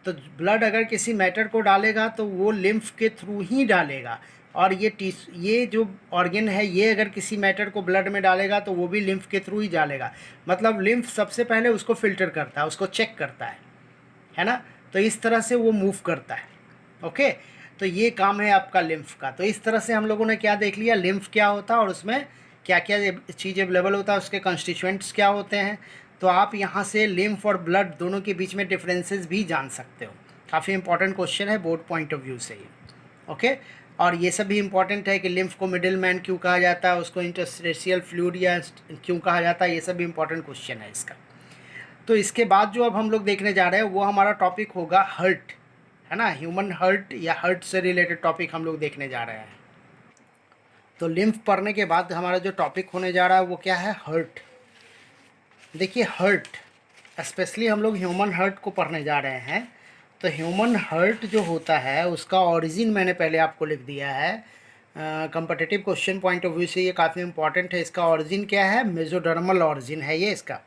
तो ब्लड अगर किसी मैटर को डालेगा तो वो लिम्फ के थ्रू ही डालेगा। और ये जो ऑर्गेन है ये अगर किसी मैटर को ब्लड में डालेगा तो वो भी लिम्फ के थ्रू ही डालेगा। मतलब लिम्फ सबसे पहले उसको फिल्टर करता है, उसको चेक करता है ना। तो इस तरह से वो मूव करता है। ओके, तो ये काम है आपका लिम्फ का। तो इस तरह से हम लोगों ने क्या देख लिया, लिम्फ क्या होता है और उसमें क्या क्या चीज़ अवेलेबल होता है, उसके कॉन्स्टिट्यूएंट्स क्या होते हैं। तो आप यहाँ से लिम्फ और ब्लड दोनों के बीच में डिफरेंसेस भी जान सकते हो। काफ़ी इंपॉर्टेंट क्वेश्चन है बोर्ड पॉइंट ऑफ व्यू से ये। ओके, और ये सब भी इम्पॉर्टेंट है कि लिम्फ को मिडिल मैन क्यों कहा जाता है, उसको इंटरस्टेशियल फ्लूइड या क्यों कहा जाता है, ये सब भी इम्पॉर्टेंट क्वेश्चन है इसका। तो इसके बाद जो अब हम लोग देखने जा रहे हैं वो हमारा टॉपिक होगा हर्ट, है ना। ह्यूमन हर्ट या हर्ट से रिलेटेड टॉपिक हम लोग देखने जा रहे हैं। तो लिम्फ पढ़ने के बाद हमारा जो टॉपिक होने जा रहा है वो क्या है, हर्ट। देखिए हर्ट, स्पेशली हम लोग ह्यूमन हर्ट को पढ़ने जा रहे हैं। तो ह्यूमन हर्ट जो होता है उसका ओरिजिन मैंने पहले आपको लिख दिया है। Competitive question point of view से ये काफ़ी इंपॉर्टेंट है। इसका ओरिजिन क्या है, मेजोडर्मल ओरिजिन है ये इसका,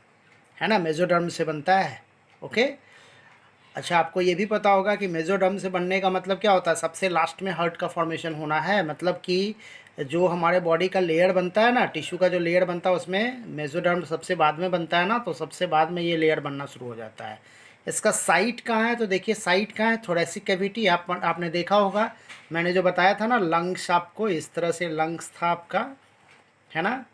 है ना, मेजोडर्म से बनता है। ओके, अच्छा आपको ये भी पता होगा कि मेजोडर्म से बनने का मतलब क्या होता है, सबसे लास्ट में हर्ट का फॉर्मेशन होना है। मतलब कि जो हमारे बॉडी का लेयर बनता है ना, टिश्यू का जो लेयर बनता है उसमें मेजोडर्म सबसे बाद में बनता है ना, तो सबसे बाद में ये लेयर बनना शुरू हो जाता है। इसका साइट कहाँ है, तो देखिए साइट कहाँ है, थोरेसिक कैविटी। आपने देखा होगा, मैंने जो बताया था ना लंग्स, आपको इस तरह से लंग्स था आपका, है ना।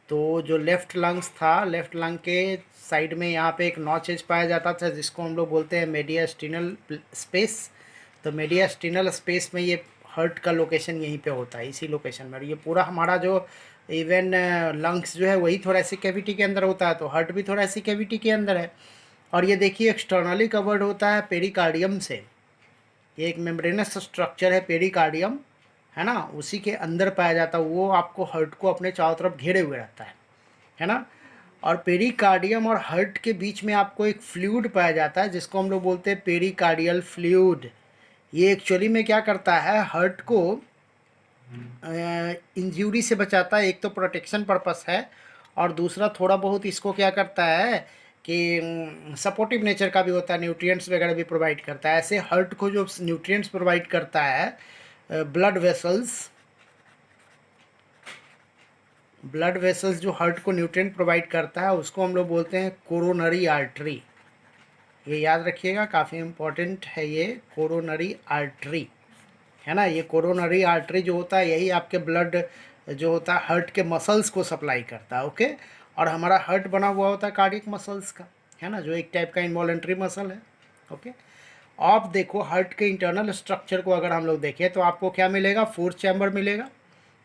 तो जो लेफ़्ट लंग्स था, लेफ़्ट लंग के साइड में यहाँ पे एक नॉच एज पाया जाता था जिसको हम लोग बोलते हैं मेडियास्टिनल स्पेस। तो मेडियास्टिनल स्पेस में ये हर्ट का लोकेशन यहीं पे होता है, इसी लोकेशन में। और ये पूरा हमारा जो इवन लंग्स जो है वही थोरेसिक कैविटी के अंदर होता है, तो हर्ट भी थोरेसिक कैविटी के अंदर है। और ये देखिए एक्सटर्नली कवर्ड होता है पेरिकार्डियम से। ये एक मेम्ब्रेनस स्ट्रक्चर है पेरिकार्डियम, है ना, उसी के अंदर पाया जाता है। वो आपको हर्ट को अपने चारों तरफ घेरे हुए रहता है ना। और पेरिकार्डियम और हर्ट के बीच में आपको एक फ्लूइड पाया जाता है जिसको हम लोग बोलते हैं पेरिकार्डियल फ्लूइड। ये एक्चुअली में क्या करता है, हर्ट को इंजरी से बचाता है। एक तो प्रोटेक्शन पर्पस है और दूसरा थोड़ा बहुत इसको क्या करता है कि सपोर्टिव नेचर का भी होता है, न्यूट्रिएंट्स वगैरह भी प्रोवाइड करता है। ऐसे हर्ट को जो न्यूट्रिएंट्स प्रोवाइड करता है ब्लड वेसल्स जो हर्ट को न्यूट्रिएंट प्रोवाइड करता है उसको हम लोग बोलते हैं कोरोनरी आर्टरी। ये याद रखिएगा, काफ़ी इम्पोर्टेंट है ये कोरोनरी आर्टरी, है ना। ये कोरोनरी आर्टरी जो होता है यही आपके ब्लड जो होता है हर्ट के मसल्स को सप्लाई करता है। ओके, और हमारा हर्ट बना हुआ होता है कार्डियक मसल्स का, है ना, जो एक टाइप का इनवॉलेंट्री मसल है। ओके, आप देखो हर्ट के इंटरनल स्ट्रक्चर को अगर हम लोग देखें तो आपको क्या मिलेगा, 4 चैम्बर मिलेगा।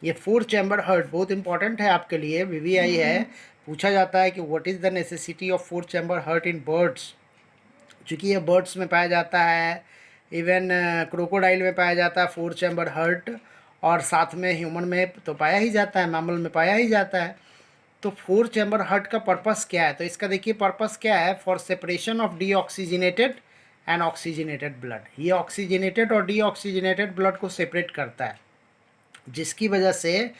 ये 4 चैम्बर हर्ट बहुत इंपॉर्टेंट है आपके लिए, वीवीआई है, पूछा जाता है कि what is the necessity of 4 chamber hurt in birds. चूँकि ये बर्ड्स में पाया जाता है, इवन क्रोकोडाइल में पाया जाता है 4 चैम्बर हर्ट, और साथ में ह्यूमन में तो पाया ही जाता है, मैमल में पाया ही जाता है। तो 4 चैम्बर हर्ट का पर्पस क्या है, तो इसका देखिए पर्पस क्या है, for separation of deoxygenated and oxygenated blood. ये ऑक्सीजनेटेड और डीऑक्सीजनेटेड ब्लड को सेपरेट करता है, जिसकी वजह से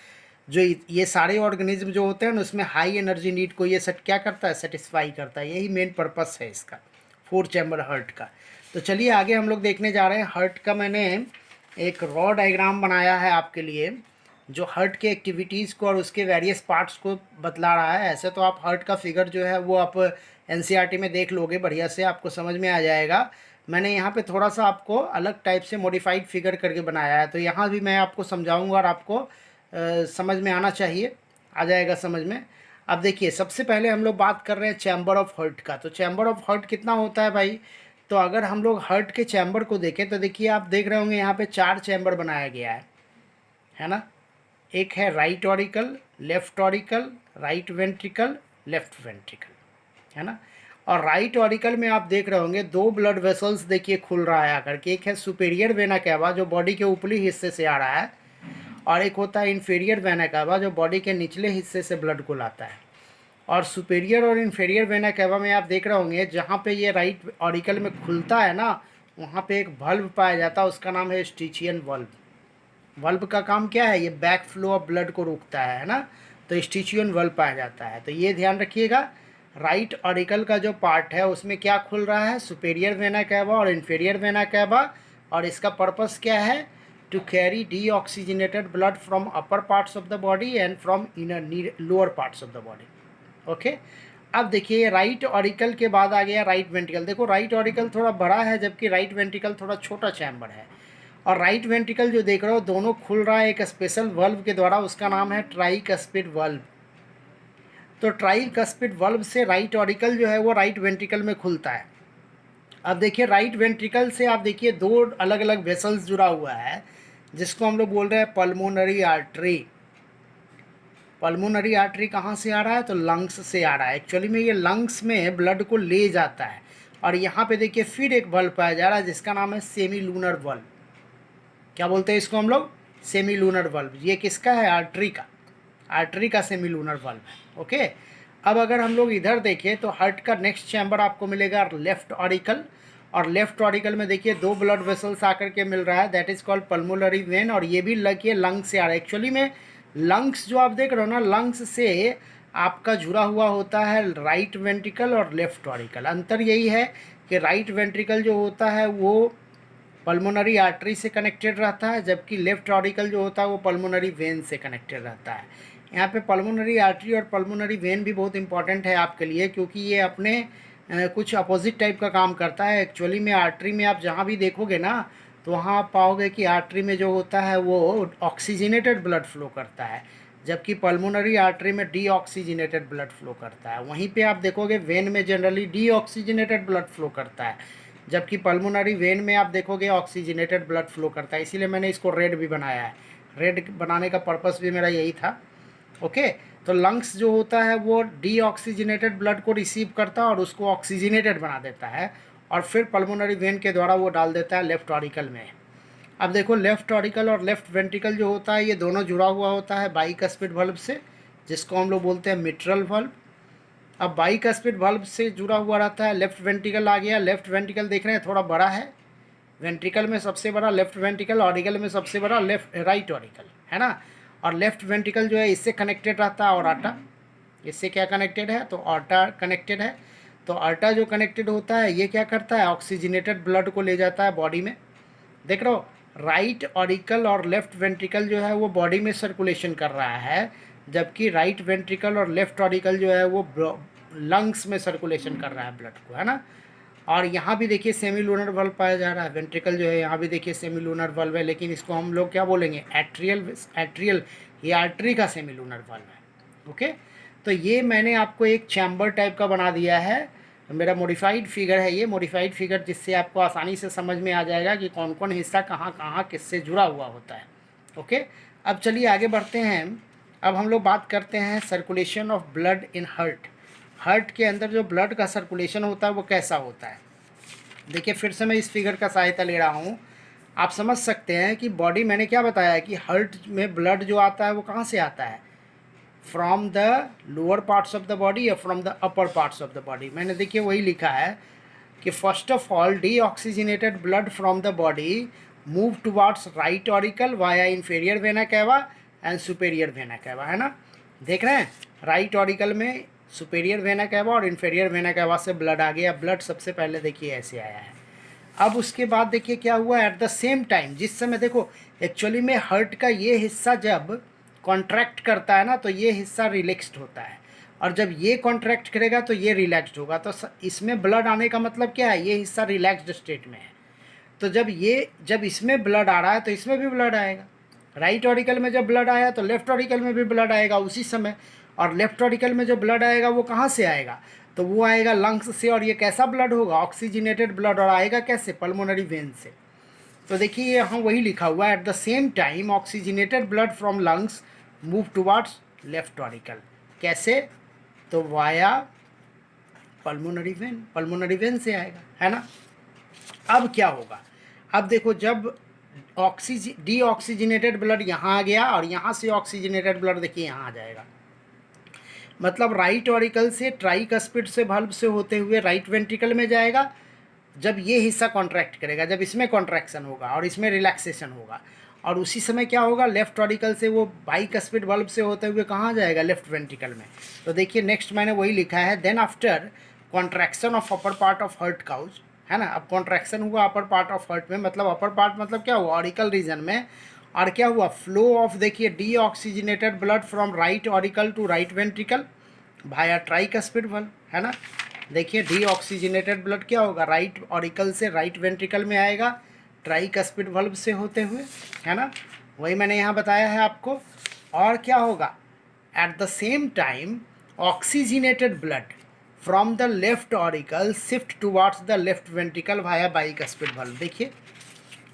जो ये सारे ऑर्गेनिज्म जो होते हैं ना उसमें हाई एनर्जी नीड को ये सेट क्या करता है, सेटिस्फाई करता है। यही मेन पर्पस है इसका 4 चैम्बर हर्ट का। तो चलिए आगे हम लोग देखने जा रहे हैं हर्ट का। मैंने एक रॉ डायग्राम बनाया है आपके लिए जो हर्ट के एक्टिविटीज़ को और उसके वेरियस पार्ट्स को बतला रहा है। ऐसे तो आप हर्ट का फिगर जो है वो आप एनसीईआरटी में देख लोगे, बढ़िया से आपको समझ में आ जाएगा। मैंने यहाँ पे थोड़ा सा आपको अलग टाइप से मॉडिफाइड फिगर करके बनाया है, तो यहाँ भी मैं आपको समझाऊंगा और आपको समझ में आना चाहिए, आ जाएगा समझ में। अब देखिए सबसे पहले हम लोग बात कर रहे हैं चैम्बर ऑफ हर्ट का। तो चैम्बर ऑफ हर्ट कितना होता है भाई? तो अगर हम लोग हर्ट के चैम्बर को देखें तो देखिए आप देख रहे होंगे यहाँ पे 4 चैम्बर बनाया गया है ना। एक है right auricle, left auricle, right ventricle, left ventricle, है ना। और राइट ऑरिकल में आप देख रहे होंगे 2 ब्लड वेसल्स देखिए खुल रहा है आकर के। एक है सुपेरियर वेना कैवा जो बॉडी के ऊपरी हिस्से से आ रहा है, और एक होता है इन्फीरियर वेना कैवा जो बॉडी के निचले हिस्से से ब्लड को लाता है। और सुपेरियर और इन्फीरियर वेना कैवा में आप देख रहे होंगे जहाँ पे ये राइट ऑरिकल में खुलता है ना, वहाँ पे एक वल्व पाया जाता है, उसका नाम है स्टिचियन वल्व। वल्व का काम क्या है? ये बैक फ्लो ऑफ ब्लड को रोकता है ना। तो स्टिचियन वल्व पाया जाता है। तो ये ध्यान रखिएगा, राइट ऑरिकल का जो पार्ट है उसमें क्या खुल रहा है? सुपेरियर वेना कैवा और इन्फीरियर वेना कैवा। और इसका पर्पस क्या है? To carry deoxygenated blood from upper parts of the body and from inner lower parts of the body. Okay. अब देखिए राइट ऑरिकल के बाद आ गया राइट वेंट्रिकल। देखो राइट ऑरिकल थोड़ा बड़ा है जबकि राइट वेंट्रिकल थोड़ा छोटा चैम्बर है। और राइट वेंट्रिकल जो देख रहे हो दोनों खुल रहा है एक स्पेशल वल्व के द्वारा, उसका नाम है ट्राइकस्पिड वल्व। तो ट्राइकस्पिड वल्व से राइट ऑरिकल जो है वो राइट वेंट्रिकल में खुलता है। अब देखिए राइट वेंट्रिकल से आप देखिए 2 अलग अलग वेसल्स जुड़ा हुआ है जिसको हम लोग बोल रहे हैं पल्मोनरी आर्टरी। पल्मोनरी आर्टरी कहाँ से आ रहा है? तो लंग्स से आ रहा है। एक्चुअली में ये लंग्स में ब्लड को ले जाता है। और यहाँ पे देखिए फिर एक वल्व पाया जा रहा है जिसका नाम है सेमी लूनर वल्व। क्या बोलते हैं इसको हम लोग? Semi lunar valve. ये किसका है? आर्टरी का। आर्टरी का सेमी लूनर वल्व है। ओके। अब अगर हम लोग इधर देखें तो हार्ट का नेक्स्ट चैम्बर आपको मिलेगा लेफ्ट ऑरिकल। और लेफ्ट ऑरिकल में देखिए 2 ब्लड वेसल्स आकर के मिल रहा है, that is called pulmonary vein. और ये भी लगे लंग्स से आ रहा है। एक्चुअली में लंग्स जो आप देख रहे हो ना, लंग्स से आपका जुड़ा हुआ होता है राइट वेंट्रिकल और लेफ्ट ऑरिकल। अंतर यही है कि राइट वेंट्रिकल जो होता है वो पल्मोनरी आर्टरी से कनेक्टेड रहता है, जबकि लेफ्ट ऑरिकल जो होता है वो पल्मोनरी वेन से कनेक्टेड रहता है। यहाँ पे पल्मोनरी आर्टरी और पल्मोनरी वेन भी बहुत इंपॉर्टेंट है आपके लिए, क्योंकि ये अपने कुछ अपोजिट टाइप का काम करता है। एक्चुअली में आर्टरी में आप जहाँ भी देखोगे ना तो वहाँ आप पाओगे कि आर्टरी में जो होता है वो ऑक्सीजनेटेड ब्लड फ्लो करता है, जबकि पल्मोनरी आर्टरी में डीऑक्सीजनेटेड ब्लड फ्लो करता है। वहीं पे आप देखोगे वेन में जनरली डीऑक्सीजनेटेड ब्लड फ्लो करता है, जबकि पल्मोनरी वेन में आप देखोगे ऑक्सीजनेटेड ब्लड फ्लो करता है। इसीलिए मैंने इसको रेड भी बनाया है। रेड बनाने का पर्पस भी मेरा यही था। ओके। तो लंग्स जो होता है वो डीऑक्सीजनेटेड ब्लड को रिसीव करता है और उसको ऑक्सीजनेटेड बना देता है, और फिर पल्मोनरी वेन के द्वारा वो डाल देता है लेफ्ट ऑरिकल में। अब देखो लेफ्ट ऑरिकल और लेफ्ट वेंट्रिकल जो होता है ये दोनों जुड़ा हुआ होता है बाइकस्पिड वल्व से, जिसको हम लोग बोलते हैं मिट्रल वल्व। अब बाइकस्पिड वल्व से जुड़ा हुआ रहता है। लेफ्ट वेंट्रिकल आ गया। लेफ्ट वेंट्रिकल देख रहे हैं थोड़ा बड़ा है, वेंट्रिकल में सबसे बड़ा लेफ्ट वेंट्रिकल, ऑरिकल में सबसे बड़ा लेफ्ट राइट ऑरिकल, है ना। और लेफ्ट वेंट्रिकल जो है इससे कनेक्टेड रहता है और आर्टा। इससे क्या कनेक्टेड है? तो आर्टा कनेक्टेड है। तो आर्टा जो कनेक्टेड होता है ये क्या करता है? ऑक्सीजनेटेड ब्लड को ले जाता है बॉडी में। देख रहे हो राइट ऑरिकल और लेफ्ट वेंट्रिकल जो है वो बॉडी में सर्कुलेशन कर रहा है, जबकि राइट वेंट्रिकल और लेफ्ट ऑरिकल जो है वो लंग्स में सर्कुलेशन कर रहा है ब्लड को, है ना। और यहाँ भी देखिए सेमी लूनर वल्व पाया जा रहा है। वेंट्रिकल जो है यहाँ भी देखिए सेमी लूनर वल्व है, लेकिन इसको हम लोग क्या बोलेंगे? एट्रियल। एट्रियल ये आर्टरी का सेमी लूनर वल्व है। ओके। तो ये मैंने आपको एक चैम्बर टाइप का बना दिया है। मेरा मॉडिफाइड फिगर है ये, मॉडिफाइड फिगर, जिससे आपको आसानी से समझ में आ जाएगा कि कौन कौन हिस्सा कहाँ कहाँ किससे जुड़ा हुआ होता है। ओके। अब चलिए आगे बढ़ते हैं। अब हम लोग बात करते हैं circulation of blood in heart. Heart के अंदर जो ब्लड का सर्कुलेशन होता है वो कैसा होता है? देखिए फिर से मैं इस फिगर का सहायता ले रहा हूँ। आप समझ सकते हैं कि बॉडी, मैंने क्या बताया कि हार्ट में ब्लड जो आता है वो कहाँ से आता है? From the lower parts of the body या from the upper parts of the body. मैंने देखिए वही लिखा है कि first of all deoxygenated blood from the body move towards right auricle via inferior vena cava and superior vena cava, है ना। देख रहे हैं राइट ऑरिकल में सुपेरियर वेना कैवा और इंफीरियर वेना कैवा से ब्लड आ गया। ब्लड सबसे पहले देखिए ऐसे आया है। अब उसके बाद देखिए क्या हुआ, एट द सेम टाइम जिस समय देखो एक्चुअली में हार्ट का ये हिस्सा जब कॉन्ट्रैक्ट करता है ना तो ये हिस्सा रिलैक्स्ड होता है, और जब ये कॉन्ट्रैक्ट करेगा तो ये रिलैक्स्ड होगा। तो इसमें ब्लड आने का मतलब क्या है? ये हिस्सा रिलैक्स्ड स्टेट में है। तो जब इसमें ब्लड आ रहा है तो इसमें भी ब्लड आएगा। राइट ऑरिकल में जब ब्लड आया तो लेफ्ट ऑरिकल में भी ब्लड आएगा उसी समय। और लेफ्ट ऑरिकल में जो ब्लड आएगा वो कहाँ से आएगा, तो वो आएगा लंग्स से, और ये कैसा ब्लड होगा, ऑक्सीजनेटेड ब्लड, और आएगा कैसे, पल्मोनरी वेन से। तो देखिए यहाँ वही लिखा हुआ है, at the same time oxygenated blood from lungs move towards left auricle. कैसे, तो वाया पल्मोनरी वेन से आएगा, है ना। अब क्या होगा, अब देखो जब डीऑक्सीजनेटेड ब्लड यहाँ आ गया और यहाँ से ऑक्सीजनेटेड ब्लड देखिए यहाँ आ जाएगा, मतलब राइट ऑरिकल से ट्राइकस्पिड से valve से होते हुए राइट वेंट्रिकल में जाएगा। जब ये हिस्सा कॉन्ट्रैक्ट करेगा, जब इसमें कॉन्ट्रैक्शन होगा और इसमें रिलैक्सेशन होगा, और उसी समय क्या होगा, लेफ्ट ऑरिकल से वो बाइकस्पिड valve से होते हुए कहाँ जाएगा, लेफ्ट वेंट्रिकल में। तो देखिए नेक्स्ट मैंने वही लिखा है, then after contraction of upper part of heart cause, है ना। अब कॉन्ट्रैक्शन हुआ अपर पार्ट ऑफ हर्ट में, मतलब अपर पार्ट मतलब क्या हुआ, ऑरिकल रीजन में, और क्या हुआ, फ्लो ऑफ देखिए deoxygenated blood from right auricle to right ventricle via tricuspid valve, है ना। देखिए डीऑक्सीजनेटेड ब्लड क्या होगा, राइट ऑरिकल से राइट वेंट्रिकल में आएगा ट्राइकस्पिड valve से होते हुए, है ना। वही मैंने यहाँ बताया है आपको। और क्या होगा, at the same time oxygenated blood from the left auricle shift towards the left ventricle via bicuspid valve। देखिए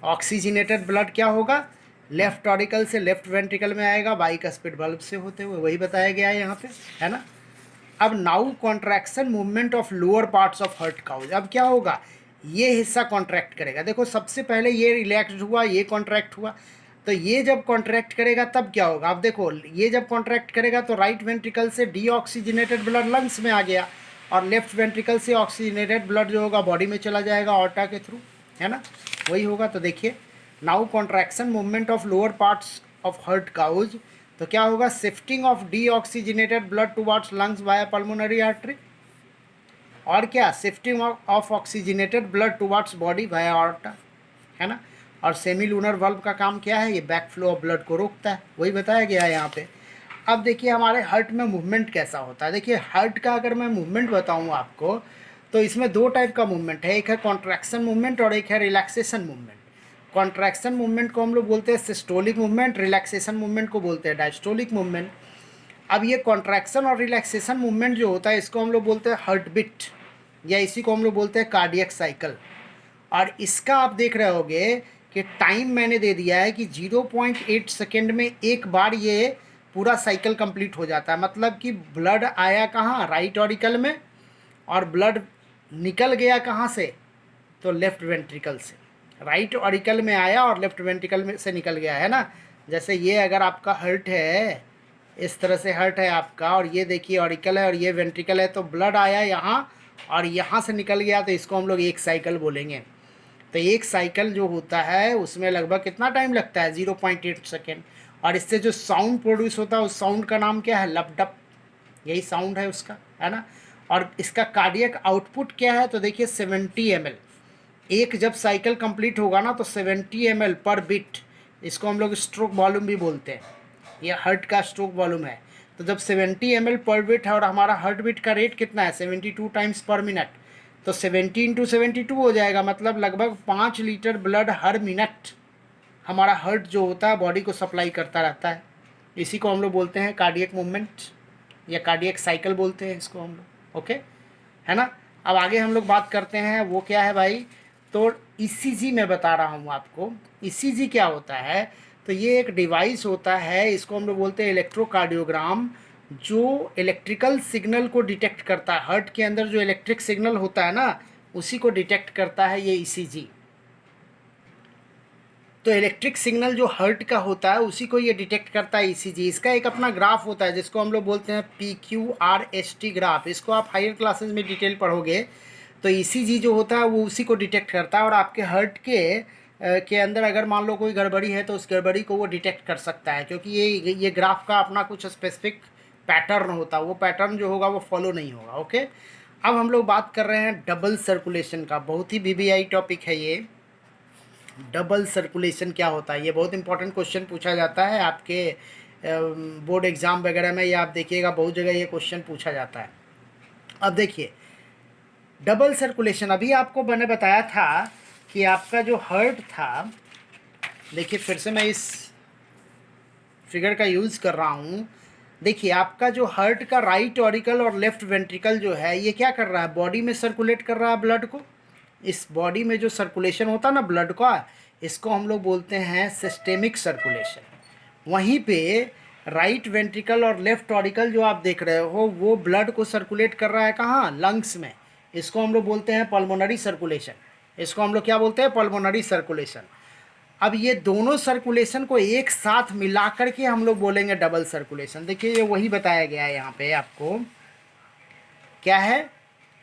ऑक्सीजनेटेड ब्लड क्या होगा, लेफ्ट ऑरिकल से लेफ्ट वेंट्रिकल में आएगा बाइकस्पिड valve से होते हुए, वही बताया गया है यहाँ पे, है ना। अब now contraction movement of lower parts of heart cause. अब क्या होगा, ये हिस्सा कॉन्ट्रैक्ट करेगा, देखो सबसे पहले ये रिलैक्स हुआ, ये कॉन्ट्रैक्ट हुआ, तो ये जब कॉन्ट्रैक्ट करेगा तब क्या होगा, अब देखो ये जब कॉन्ट्रैक्ट करेगा तो राइट वेंट्रिकल से डीऑक्सीजनेटेड ब्लड लंग्स में आ गया, और लेफ्ट वेंट्रिकल से ऑक्सीजनेटेड ब्लड जो होगा बॉडी में चला जाएगा ऑर्टा के थ्रू, है ना, वही होगा। तो देखिए now contraction movement of lower parts of heart cause, तो क्या होगा, shifting of deoxygenated blood towards lungs via pulmonary artery, और क्या, shifting of oxygenated blood towards body via aorta, है ना। और सेमी लूनर वाल्व का काम क्या है, ये बैक फ्लो ऑफ ब्लड को रोकता है, वही बताया गया है यहाँ पे। अब देखिए हमारे हार्ट में मूवमेंट कैसा होता है, देखिए हार्ट का अगर मैं मूवमेंट बताऊँ आपको, तो इसमें दो टाइप का मूवमेंट है, एक है कॉन्ट्रैक्शन मूवमेंट और एक है रिलैक्सेशन मूवमेंट। कॉन्ट्रैक्शन मूवमेंट को हम लोग बोलते हैं सिस्टोलिक मूवमेंट, रिलैक्सेशन मूवमेंट को बोलते हैं डायस्टोलिक मूवमेंट। अब ये कॉन्ट्रैक्शन और रिलैक्सेशन मूवमेंट जो होता है इसको हम लोग बोलते हैं हार्ट बीट, या इसी को हम लोग बोलते हैं कार्डियक साइकिल। और इसका आप देख रहे होगे कि टाइम मैंने दे दिया है कि 0.8 सेकेंड में एक बार ये पूरा साइकिल कंप्लीट हो जाता है, मतलब कि ब्लड आया कहाँ, राइट ऑरिकल में, और ब्लड निकल गया कहाँ से, तो लेफ्ट वेंट्रिकल से। राइट ऑरिकल में आया और लेफ्ट वेंट्रिकल में से निकल गया, है ना। जैसे ये अगर आपका हर्ट है, इस तरह से हर्ट है आपका, और ये देखिए ऑरिकल है और ये वेंट्रिकल है, तो ब्लड आया यहाँ और यहाँ से निकल गया, तो इसको हम लोग एक साइकिल बोलेंगे। तो एक साइकिल जो होता है उसमें लगभग कितना टाइम लगता है, 0.8 सेकेंड। और इससे जो साउंड प्रोड्यूस होता है उस साउंड का नाम क्या है, लपडप, यही साउंड है उसका, है ना। और इसका कार्डियक आउटपुट क्या है, तो देखिए 70 ml, एक जब साइकिल कंप्लीट होगा ना तो 70 ml पर बिट, इसको हम लोग स्ट्रोक वॉल्यूम भी बोलते हैं, ये हार्ट का स्ट्रोक वॉल्यूम है। तो जब 70 ml पर बिट है और हमारा हार्ट बीट का रेट कितना है, 72 टाइम्स पर मिनट, तो 70 × 72 हो जाएगा, मतलब लगभग 5 लीटर ब्लड हर मिनट हमारा हार्ट जो होता है बॉडी को सप्लाई करता रहता है। इसी को हम लोग बोलते हैं कार्डियक मूवमेंट, या कार्डियक साइकिल बोलते हैं इसको हम लोग, ओके, है ना। अब आगे हम लोग बात करते हैं, वो क्या है भाई, तो ईसीजी मैं बता रहा हूँ आपको। ईसीजी क्या होता है, तो ये एक डिवाइस होता है, इसको हम लोग बोलते हैं इलेक्ट्रोकार्डियोग्राम, जो इलेक्ट्रिकल सिग्नल को डिटेक्ट करता है। हार्ट के अंदर जो इलेक्ट्रिक सिग्नल होता है ना, उसी को डिटेक्ट करता है ये ईसीजी। तो इलेक्ट्रिक सिग्नल जो हार्ट का होता है उसी को ये डिटेक्ट करता है ईसीजी। इसका एक अपना ग्राफ होता है जिसको हम लोग बोलते हैं PQRST ग्राफ, इसको आप हायर क्लासेस में डिटेल पढ़ोगे। तो ईसीजी जो होता है वो उसी को डिटेक्ट करता है, और आपके हार्ट के अंदर अगर मान लो कोई गड़बड़ी है तो उस गड़बड़ी को वो डिटेक्ट कर सकता है, क्योंकि ये ग्राफ का अपना कुछ स्पेसिफिक पैटर्न होता है, वो पैटर्न जो होगा वो फॉलो नहीं होगा, ओके। अब हम लोग बात कर रहे हैं डबल सर्कुलेशन का, बहुत ही VVI टॉपिक है ये। डबल सर्कुलेशन क्या होता है, ये बहुत इंपॉर्टेंट क्वेश्चन पूछा जाता है आपके बोर्ड एग्ज़ाम वगैरह में, या आप देखिएगा बहुत जगह ये क्वेश्चन पूछा जाता है। अब देखिए डबल सर्कुलेशन, अभी आपको मैंने बताया था कि आपका जो हार्ट था, देखिए फिर से मैं इस फिगर का यूज़ कर रहा हूँ, देखिए आपका जो हार्ट का राइट ऑरिकल और लेफ्ट वेंट्रिकल जो है ये क्या कर रहा है, बॉडी में सर्कुलेट कर रहा है ब्लड को। इस बॉडी में जो सर्कुलेशन होता है ना ब्लड का, इसको हम लोग बोलते हैं सिस्टेमिक सर्कुलेशन। वहीं पे राइट वेंट्रिकल और लेफ्ट ऑरिकल जो आप देख रहे हो वो ब्लड को सर्कुलेट कर रहा है कहाँ, लंग्स में। इसको हम लोग बोलते हैं पल्मोनरी सर्कुलेशन। इसको हम लोग क्या बोलते हैं, पल्मोनरी सर्कुलेशन। अब ये दोनों सर्कुलेशन को एक साथ मिला करके हम लोग बोलेंगे डबल सर्कुलेशन। देखिए ये वही बताया गया है यहाँ पे आपको, क्या है,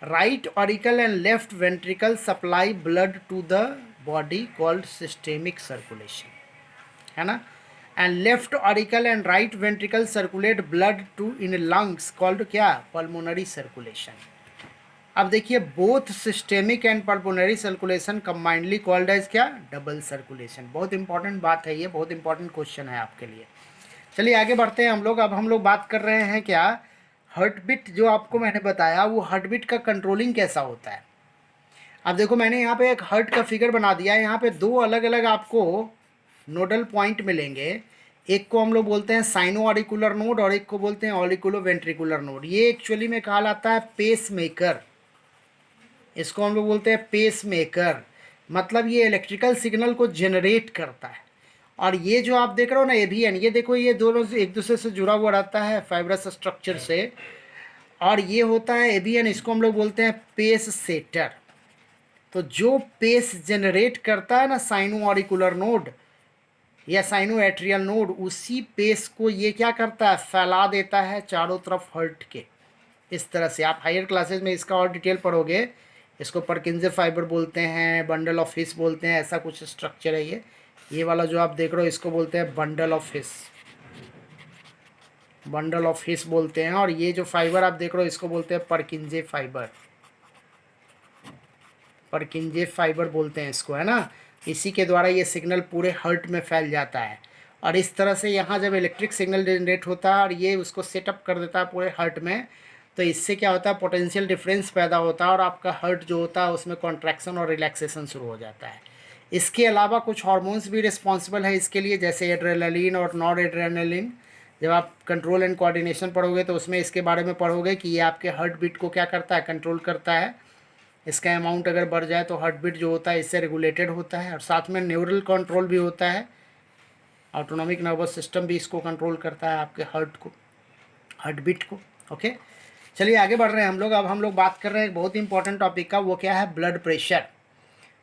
right auricle and left ventricle supply blood to the body called systemic circulation, है ना। And left auricle and right ventricle circulate blood to in lungs called क्या, पल्मोनरी सर्कुलेशन। अब देखिए both systemic and pulmonary circulation combinedly called as क्या, double circulation. बहुत important बात है ये, बहुत इंपॉर्टेंट क्वेश्चन है आपके लिए। चलिए आगे बढ़ते हैं हम लोग। अब हम लोग बात कर रहे हैं क्या, हार्ट बीट। जो आपको मैंने बताया वो हार्ट बीट का कंट्रोलिंग कैसा होता है। अब देखो मैंने यहाँ पे एक हार्ट का फिगर बना दिया है। यहाँ पे दो अलग अलग आपको नोडल पॉइंट मिलेंगे। एक को हम लोग बोलते हैं साइनो ऑरिकुलर नोड और एक को बोलते हैं ऑरिकुलो वेंट्रिकुलर नोड। ये एक्चुअली में कहलाता है पेस मेकर। इसको हम लोग बोलते हैं पेस मेकर, मतलब ये इलेक्ट्रिकल सिग्नल को जनरेट करता है। और ये जो आप देख रहे हो ना एवियन, ये देखो ये दोनों एक दूसरे से जुड़ा हुआ रहता है फाइब्रस स्ट्रक्चर से। और ये होता है एवियन, इसको हम लोग बोलते हैं पेस सेटर। तो जो पेस जनरेट करता है ना साइनो ऑरिकुलर नोड या साइनो एट्रियल नोड, उसी पेस को ये क्या करता है, फैला देता है चारों तरफ हार्ट के। इस तरह से आप हायर क्लासेस में इसका और डिटेल पढ़ोगे। इसको परकिंजे फाइबर बोलते हैं, बंडल ऑफ हिस बोलते हैं, ऐसा कुछ स्ट्रक्चर है ये वाला जो आप देख रहे हो इसको बोलते हैं bundle of his, bundle of his बोलते हैं। और ये जो फाइबर आप देख रहे हो इसको बोलते हैं परकिंजे फाइबर, परकिंजे फाइबर बोलते हैं इसको, है ना। इसी के द्वारा ये सिग्नल पूरे हार्ट में फैल जाता है। और इस तरह से यहाँ जब इलेक्ट्रिक सिग्नल जनरेट होता है और ये उसको सेटअप कर देता है पूरे हार्ट में, तो इससे क्या होता है, पोटेंशियल डिफरेंस पैदा होता है और आपका हार्ट जो होता है उसमें कॉन्ट्रैक्शन और रिलैक्सेशन शुरू हो जाता है। इसके अलावा कुछ हार्मोन्स भी रिस्पॉन्सिबल है इसके लिए, जैसे एड्रेनलिन और नॉन एड्रेनलिन। जब आप कंट्रोल एंड कोऑर्डिनेशन पढ़ोगे तो उसमें इसके बारे में पढ़ोगे कि ये आपके हार्ट बीट को क्या करता है, कंट्रोल करता है। इसका अमाउंट अगर बढ़ जाए तो हार्ट बीट जो होता है इससे रेगुलेटेड होता है। और साथ में न्यूरल कंट्रोल भी होता है, ऑटोनॉमिक नर्वस सिस्टम भी इसको कंट्रोल करता है आपके हार्ट को, हार्ट बीट को। ओके चलिए आगे बढ़ रहे हैं हम लोग। अब हम लोग बात कर रहे हैं एक बहुत इंपॉर्टेंट टॉपिक का, वो क्या है, ब्लड प्रेशर।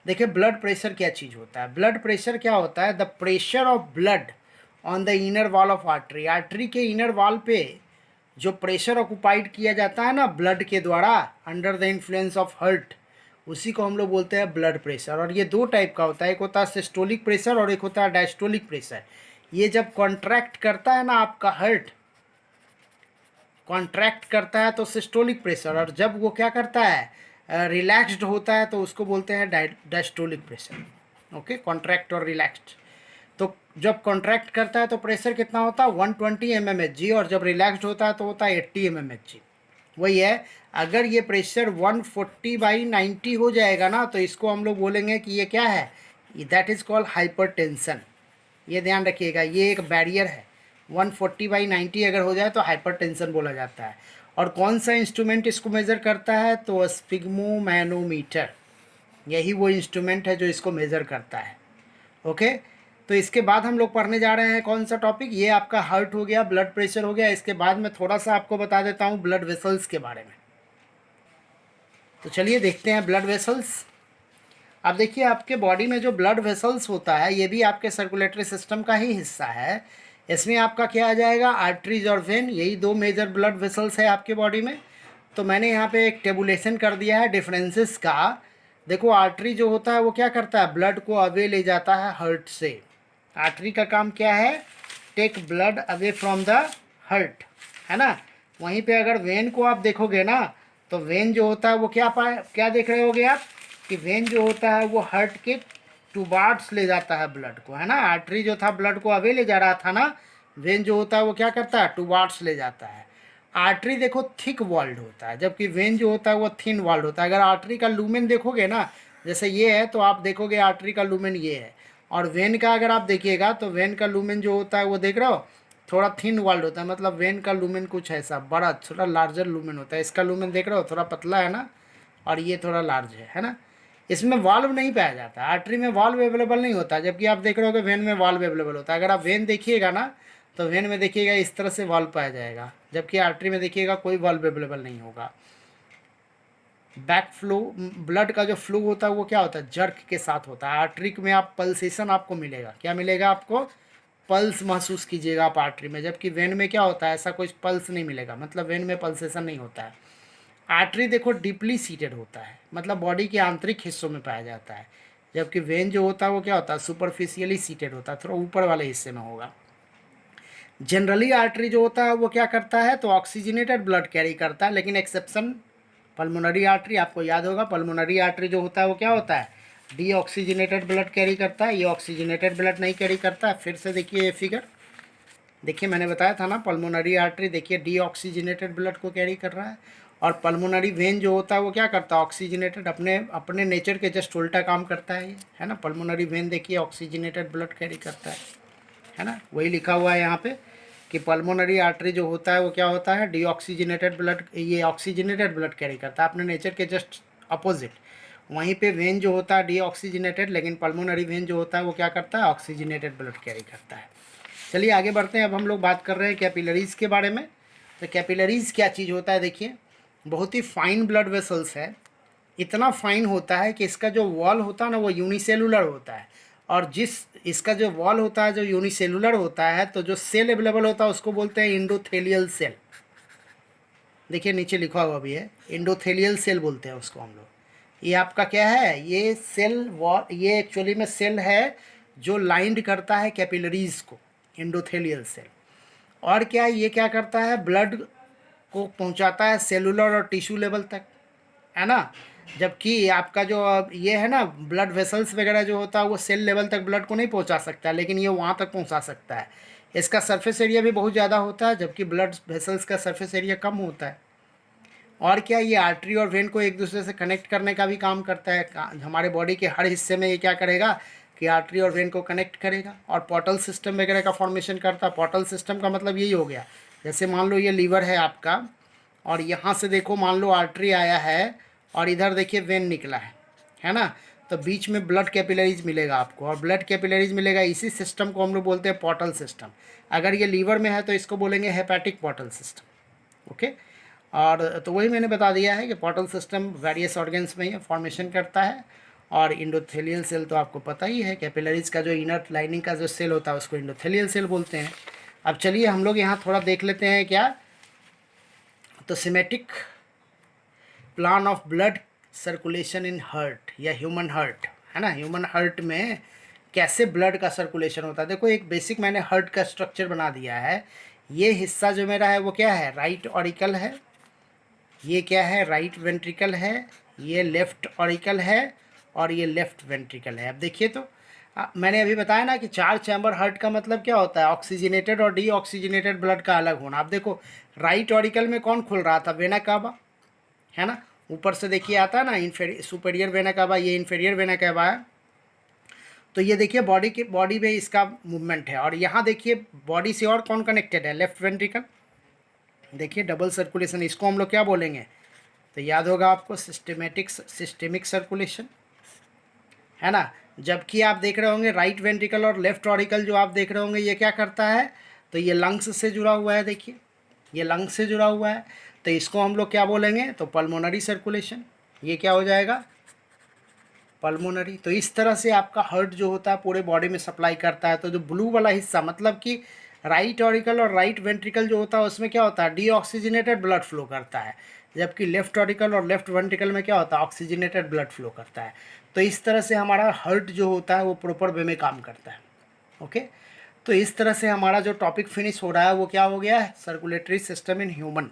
देखिए ब्लड प्रेशर क्या चीज़ होता है। ब्लड प्रेशर क्या होता है, the pressure of blood on the inner wall of artery. Artery के इनर वॉल पे जो प्रेशर ऑक्युपाइड किया जाता है ना ब्लड के द्वारा under the influence of heart, उसी को हम लोग बोलते हैं ब्लड प्रेशर। और ये दो टाइप का होता है, एक होता है सिस्टोलिक प्रेशर और एक होता है डायस्टोलिक प्रेशर। ये जब कॉन्ट्रैक्ट करता है ना आपका हार्ट, कॉन्ट्रैक्ट करता है तो सिस्टोलिक प्रेशर, और जब वो क्या करता है रिलैक्स्ड होता है तो उसको बोलते हैं डायस्टोलिक प्रेशर। ओके, कॉन्ट्रैक्ट और रिलैक्स्ड। तो जब कॉन्ट्रैक्ट करता है तो प्रेशर कितना होता है 120 mmHg, और जब रिलैक्स्ड होता है तो होता है 80 mmHg। वही है, अगर ये प्रेशर 140/90 हो जाएगा ना तो इसको हम लोग बोलेंगे कि ये क्या है, दैट इज़ कॉल्ड हाइपरटेंशन। ये ध्यान रखिएगा, ये एक बैरियर है। 140/90 अगर हो जाए तो हाइपरटेंशन बोला जाता है। और कौन सा इंस्ट्रूमेंट इसको मेज़र करता है, तो स्फिग्मोमैनोमीटर, यही वो इंस्ट्रूमेंट है जो इसको मेज़र करता है। ओके, तो इसके बाद हम लोग पढ़ने जा रहे हैं कौन सा टॉपिक, ये आपका हार्ट हो गया, ब्लड प्रेशर हो गया। इसके बाद मैं थोड़ा सा आपको बता देता हूँ ब्लड वेसल्स के बारे में। तो चलिए देखते हैं ब्लड वेसल्स। अब देखिए आपके बॉडी में जो ब्लड वेसल्स होता है ये भी आपके सर्कुलेटरी सिस्टम का ही हिस्सा है। इसमें आपका क्या आ जाएगा, आर्टरीज और वेन, यही दो मेजर ब्लड वेसल्स है आपके बॉडी में। तो मैंने यहाँ पे एक टेबुलेशन कर दिया है डिफरेंसेस का। देखो आर्टरी जो होता है वो क्या करता है, ब्लड को अवे ले जाता है हार्ट से। आर्टरी का काम क्या है, take blood away from the heart, है ना। वहीं पे अगर वेन को आप देखोगे ना तो वेन जो होता है वो क्या देख रहे होगे आप, कि वेन जो होता है वो हार्ट के टुवार्ड्स ले जाता है ब्लड को, है ना। आर्टरी जो था ब्लड को अवे ले जा रहा था ना, वेन जो होता है वो क्या करता है, टुवार्ड्स ले जाता है। आर्टरी देखो थिक वॉल्ड होता है, जबकि वेन जो होता है वो थिन वॉल्ड होता है। अगर आर्टरी का लूमेन देखोगे ना, जैसे ये है, तो आप देखोगे आर्टरी का लूमेन ये है, और वेन का अगर आप देखिएगा तो वेन का लूमेन जो होता है वो देख रहे हो थोड़ा थिन वॉल्ड होता है, मतलब वेन का लूमेन कुछ ऐसा बड़ा थोड़ा लार्जर लूमेन होता है। इसका लूमेन देख रहे हो थोड़ा पतला है ना, और ये थोड़ा लार्ज है ना। इसमें वाल्व नहीं पाया जाता, आर्टरी में वाल्व अवेलेबल नहीं होता, जबकि आप देख रहे हो कि वेन में वाल्व अवेलेबल होता है। अगर आप वेन देखिएगा ना तो वेन में देखिएगा इस तरह से वाल्व पाया जाएगा, जबकि आर्टरी में देखिएगा कोई वाल्व अवेलेबल नहीं होगा। बैक फ्लो, ब्लड का जो फ्लो होता है वो क्या होता है, जर्क के साथ होता है। आर्टरी में आप पल्सेशन आपको मिलेगा, क्या मिलेगा आपको, पल्स महसूस कीजिएगा आप आर्टरी में, जबकि वेन में क्या होता है, ऐसा कुछ पल्स नहीं मिलेगा, मतलब वेन में पल्सेशन नहीं होता है। आर्टरी देखो डीपली सीटेड होता है, मतलब बॉडी के आंतरिक हिस्सों में पाया जाता है, जबकि वेन जो होता है वो क्या होता है, सुपरफिशियली सीटेड होता है, थोड़ा ऊपर वाले हिस्से में होगा। जनरली आर्टरी जो होता है वो क्या करता है, तो ऑक्सीजनेटेड ब्लड कैरी करता है, लेकिन एक्सेप्शन पल्मोनरी आर्टरी, आपको याद होगा पल्मोनरी आर्टरी जो होता है वो क्या होता है, डीऑक्सीजनेटेड ब्लड कैरी करता है, ये ऑक्सीजनेटेड ब्लड नहीं कैरी करता है। फिर से देखिए ये फिगर, देखिए मैंने बताया था ना पल्मोनरी आर्टरी देखिए डीऑक्सीजनेटेड ब्लड को कैरी कर रहा है, और पल्मोनरी वेन जो होता है वो क्या करता है, ऑक्सीजनेटेड, अपने अपने नेचर के जस्ट उल्टा काम करता है ये, है ना। पल्मोनरी वेन देखिए ऑक्सीजनेटेड ब्लड कैरी करता है ना, वही लिखा हुआ है यहाँ पे कि पल्मोनरी आर्टरी जो होता है वो क्या होता है, डीऑक्सीजनेटेड ब्लड, ये ऑक्सीजनेटेड ब्लड कैरी करता है अपने नेचर के जस्ट अपोजिट। वहीं पे वेन जो होता है डीऑक्सीजनेटेड, लेकिन पल्मोनरी वेन जो होता है वो क्या करता है, ऑक्सीजनेटेड ब्लड कैरी करता है। चलिए आगे बढ़ते हैं। अब हम लोग बात कर रहे हैं कैपिलरीज़ के बारे में। तो कैपिलरीज़ क्या चीज़ होता है, देखिए बहुत ही फाइन ब्लड वेसल्स है, इतना फाइन होता है कि इसका जो वॉल होता है ना वो यूनिसेलुलर होता है, और जिस इसका जो वॉल होता है जो यूनिसेलुलर होता है, तो जो सेल अवेलेबल होता है उसको बोलते हैं इंडोथेलियल सेल। देखिए नीचे लिखा हुआ भी है, इंडोथेलियल सेल बोलते हैं उसको हम लोग। ये आपका क्या है, ये सेल वॉल, ये एक्चुअली में सेल है जो लाइंड करता है कैपिलरीज को, इंडोथेलियल सेल। और क्या ये क्या करता है, ब्लड को पहुंचाता है सेलुलर और टिश्यू लेवल तक, है ना। जबकि आपका जो ये है ना ब्लड वेसल्स वगैरह जो होता है वो सेल लेवल तक ब्लड को नहीं पहुंचा सकता है, लेकिन ये वहाँ तक पहुंचा सकता है। इसका सरफेस एरिया भी बहुत ज़्यादा होता है, जबकि ब्लड वेसल्स का सरफेस एरिया कम होता है। और क्या ये आर्टरी और वेन को एक दूसरे से कनेक्ट करने का भी काम करता है। हमारे बॉडी के हर हिस्से में ये क्या करेगा कि आर्टरी और वेन को कनेक्ट करेगा, और पोर्टल सिस्टम वगैरह का फॉर्मेशन करता है। पोर्टल सिस्टम का मतलब यही हो गया, जैसे मान लो ये लीवर है आपका, और यहाँ से देखो मान लो आर्टरी आया है, और इधर देखिए वेन निकला है ना। तो बीच में ब्लड कैपिलरीज मिलेगा आपको, और ब्लड कैपिलरीज मिलेगा, इसी सिस्टम को हम लोग बोलते हैं पोर्टल सिस्टम। अगर ये लीवर में है तो इसको बोलेंगे हेपेटिक पोर्टल सिस्टम। ओके, और तो वही मैंने बता दिया है कि पोर्टल सिस्टम वेरियस ऑर्गन्स में ये फॉर्मेशन करता है। और इंडोथेलियल सेल तो आपको पता ही है, कैपिलरीज का जो इनर लाइनिंग का जो सेल होता है उसको इंडोथेलियल सेल बोलते हैं। अब चलिए हम लोग यहाँ थोड़ा देख लेते हैं क्या, तो semantic plan of blood circulation in heart या ह्यूमन हार्ट, है ना। ह्यूमन हार्ट में कैसे ब्लड का सर्कुलेशन होता है, देखो एक बेसिक मैंने हार्ट का स्ट्रक्चर बना दिया है। ये हिस्सा जो मेरा है वो क्या है, राइट ऑरिकल है, ये क्या है, राइट वेंट्रिकल है, ये लेफ्ट ऑरिकल है, और ये लेफ्ट वेंट्रिकल है। अब देखिए तो मैंने अभी बताया ना कि 4 चैम्बर हार्ट का मतलब क्या होता है, ऑक्सीजनेटेड और डीऑक्सीजनेटेड ब्लड का अलग होना। अब देखो राइट ऑरिकल में कौन खुल रहा था, वेना कावा, है ना। ऊपर से देखिए आता है ना सुपेरियर वेना कावा, ये इन्फेरियर वेना कावा है। तो ये देखिए बॉडी में इसका मूवमेंट है, और यहाँ देखिए बॉडी से और कौन कनेक्टेड है, लेफ्ट वेंट्रिकल। देखिए डबल सर्कुलेशन, इसको हम लोग क्या बोलेंगे, तो याद होगा आपको सिस्टेमिक सर्कुलेशन, है ना। जबकि आप देख रहे होंगे राइट वेंट्रिकल और लेफ्ट ऑरिकल जो आप देख रहे होंगे ये क्या करता है, तो ये लंग्स से जुड़ा हुआ है, देखिए ये लंग्स से जुड़ा हुआ है, तो इसको हम लोग क्या बोलेंगे, तो पल्मोनरी सर्कुलेशन। ये क्या हो जाएगा, पल्मोनरी। तो इस तरह से आपका हार्ट जो होता है पूरे बॉडी में सप्लाई करता है। तो जो ब्लू वाला हिस्सा मतलब कि राइट ऑरिकल और राइट वेंट्रिकल जो होता है उसमें क्या होता है, डीऑक्सीजनेटेड ब्लड फ्लो करता है, जबकि लेफ्ट ऑरिकल और लेफ्ट वेंट्रिकल में क्या होता है, ऑक्सीजनेटेड ब्लड फ्लो करता है। तो इस तरह से हमारा हार्ट जो होता है वो प्रॉपर वे में काम करता है। ओके, तो इस तरह से हमारा जो टॉपिक फिनिश हो रहा है वो क्या हो गया है, सर्कुलेटरी सिस्टम इन ह्यूमन,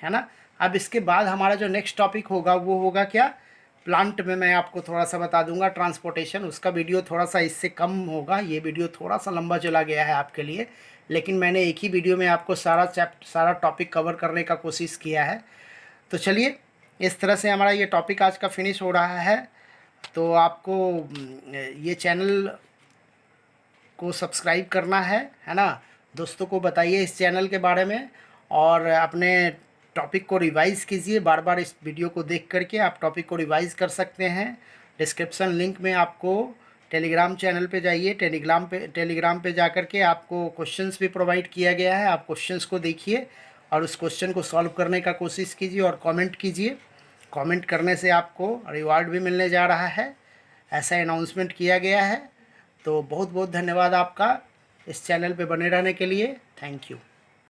है ना। अब इसके बाद हमारा जो नेक्स्ट टॉपिक होगा वो होगा क्या, प्लांट में मैं आपको थोड़ा सा बता दूंगा ट्रांसपोर्टेशन। उसका वीडियो थोड़ा सा इससे कम होगा, ये वीडियो थोड़ा सा लंबा चला गया है आपके लिए, लेकिन मैंने एक ही वीडियो में आपको सारा टॉपिक कवर करने का कोशिश किया है। तो चलिए इस तरह से हमारा ये टॉपिक आज का फिनिश हो रहा है। तो आपको ये चैनल को सब्सक्राइब करना है ना। दोस्तों को बताइए इस चैनल के बारे में, और अपने टॉपिक को रिवाइज़ कीजिए। बार बार इस वीडियो को देख करके आप टॉपिक को रिवाइज़ कर सकते हैं। डिस्क्रिप्शन लिंक में आपको टेलीग्राम चैनल पे जाइए, टेलीग्राम पे जा कर के आपको क्वेश्चंस भी प्रोवाइड किया गया है। आप क्वेश्चंस को देखिए और उस क्वेश्चन को सॉल्व करने का कोशिश कीजिए और कमेंट कीजिए। कमेंट करने से आपको रिवार्ड भी मिलने जा रहा है, ऐसा अनाउंसमेंट किया गया है। तो बहुत बहुत धन्यवाद आपका इस चैनल पे बने रहने के लिए। Thank you.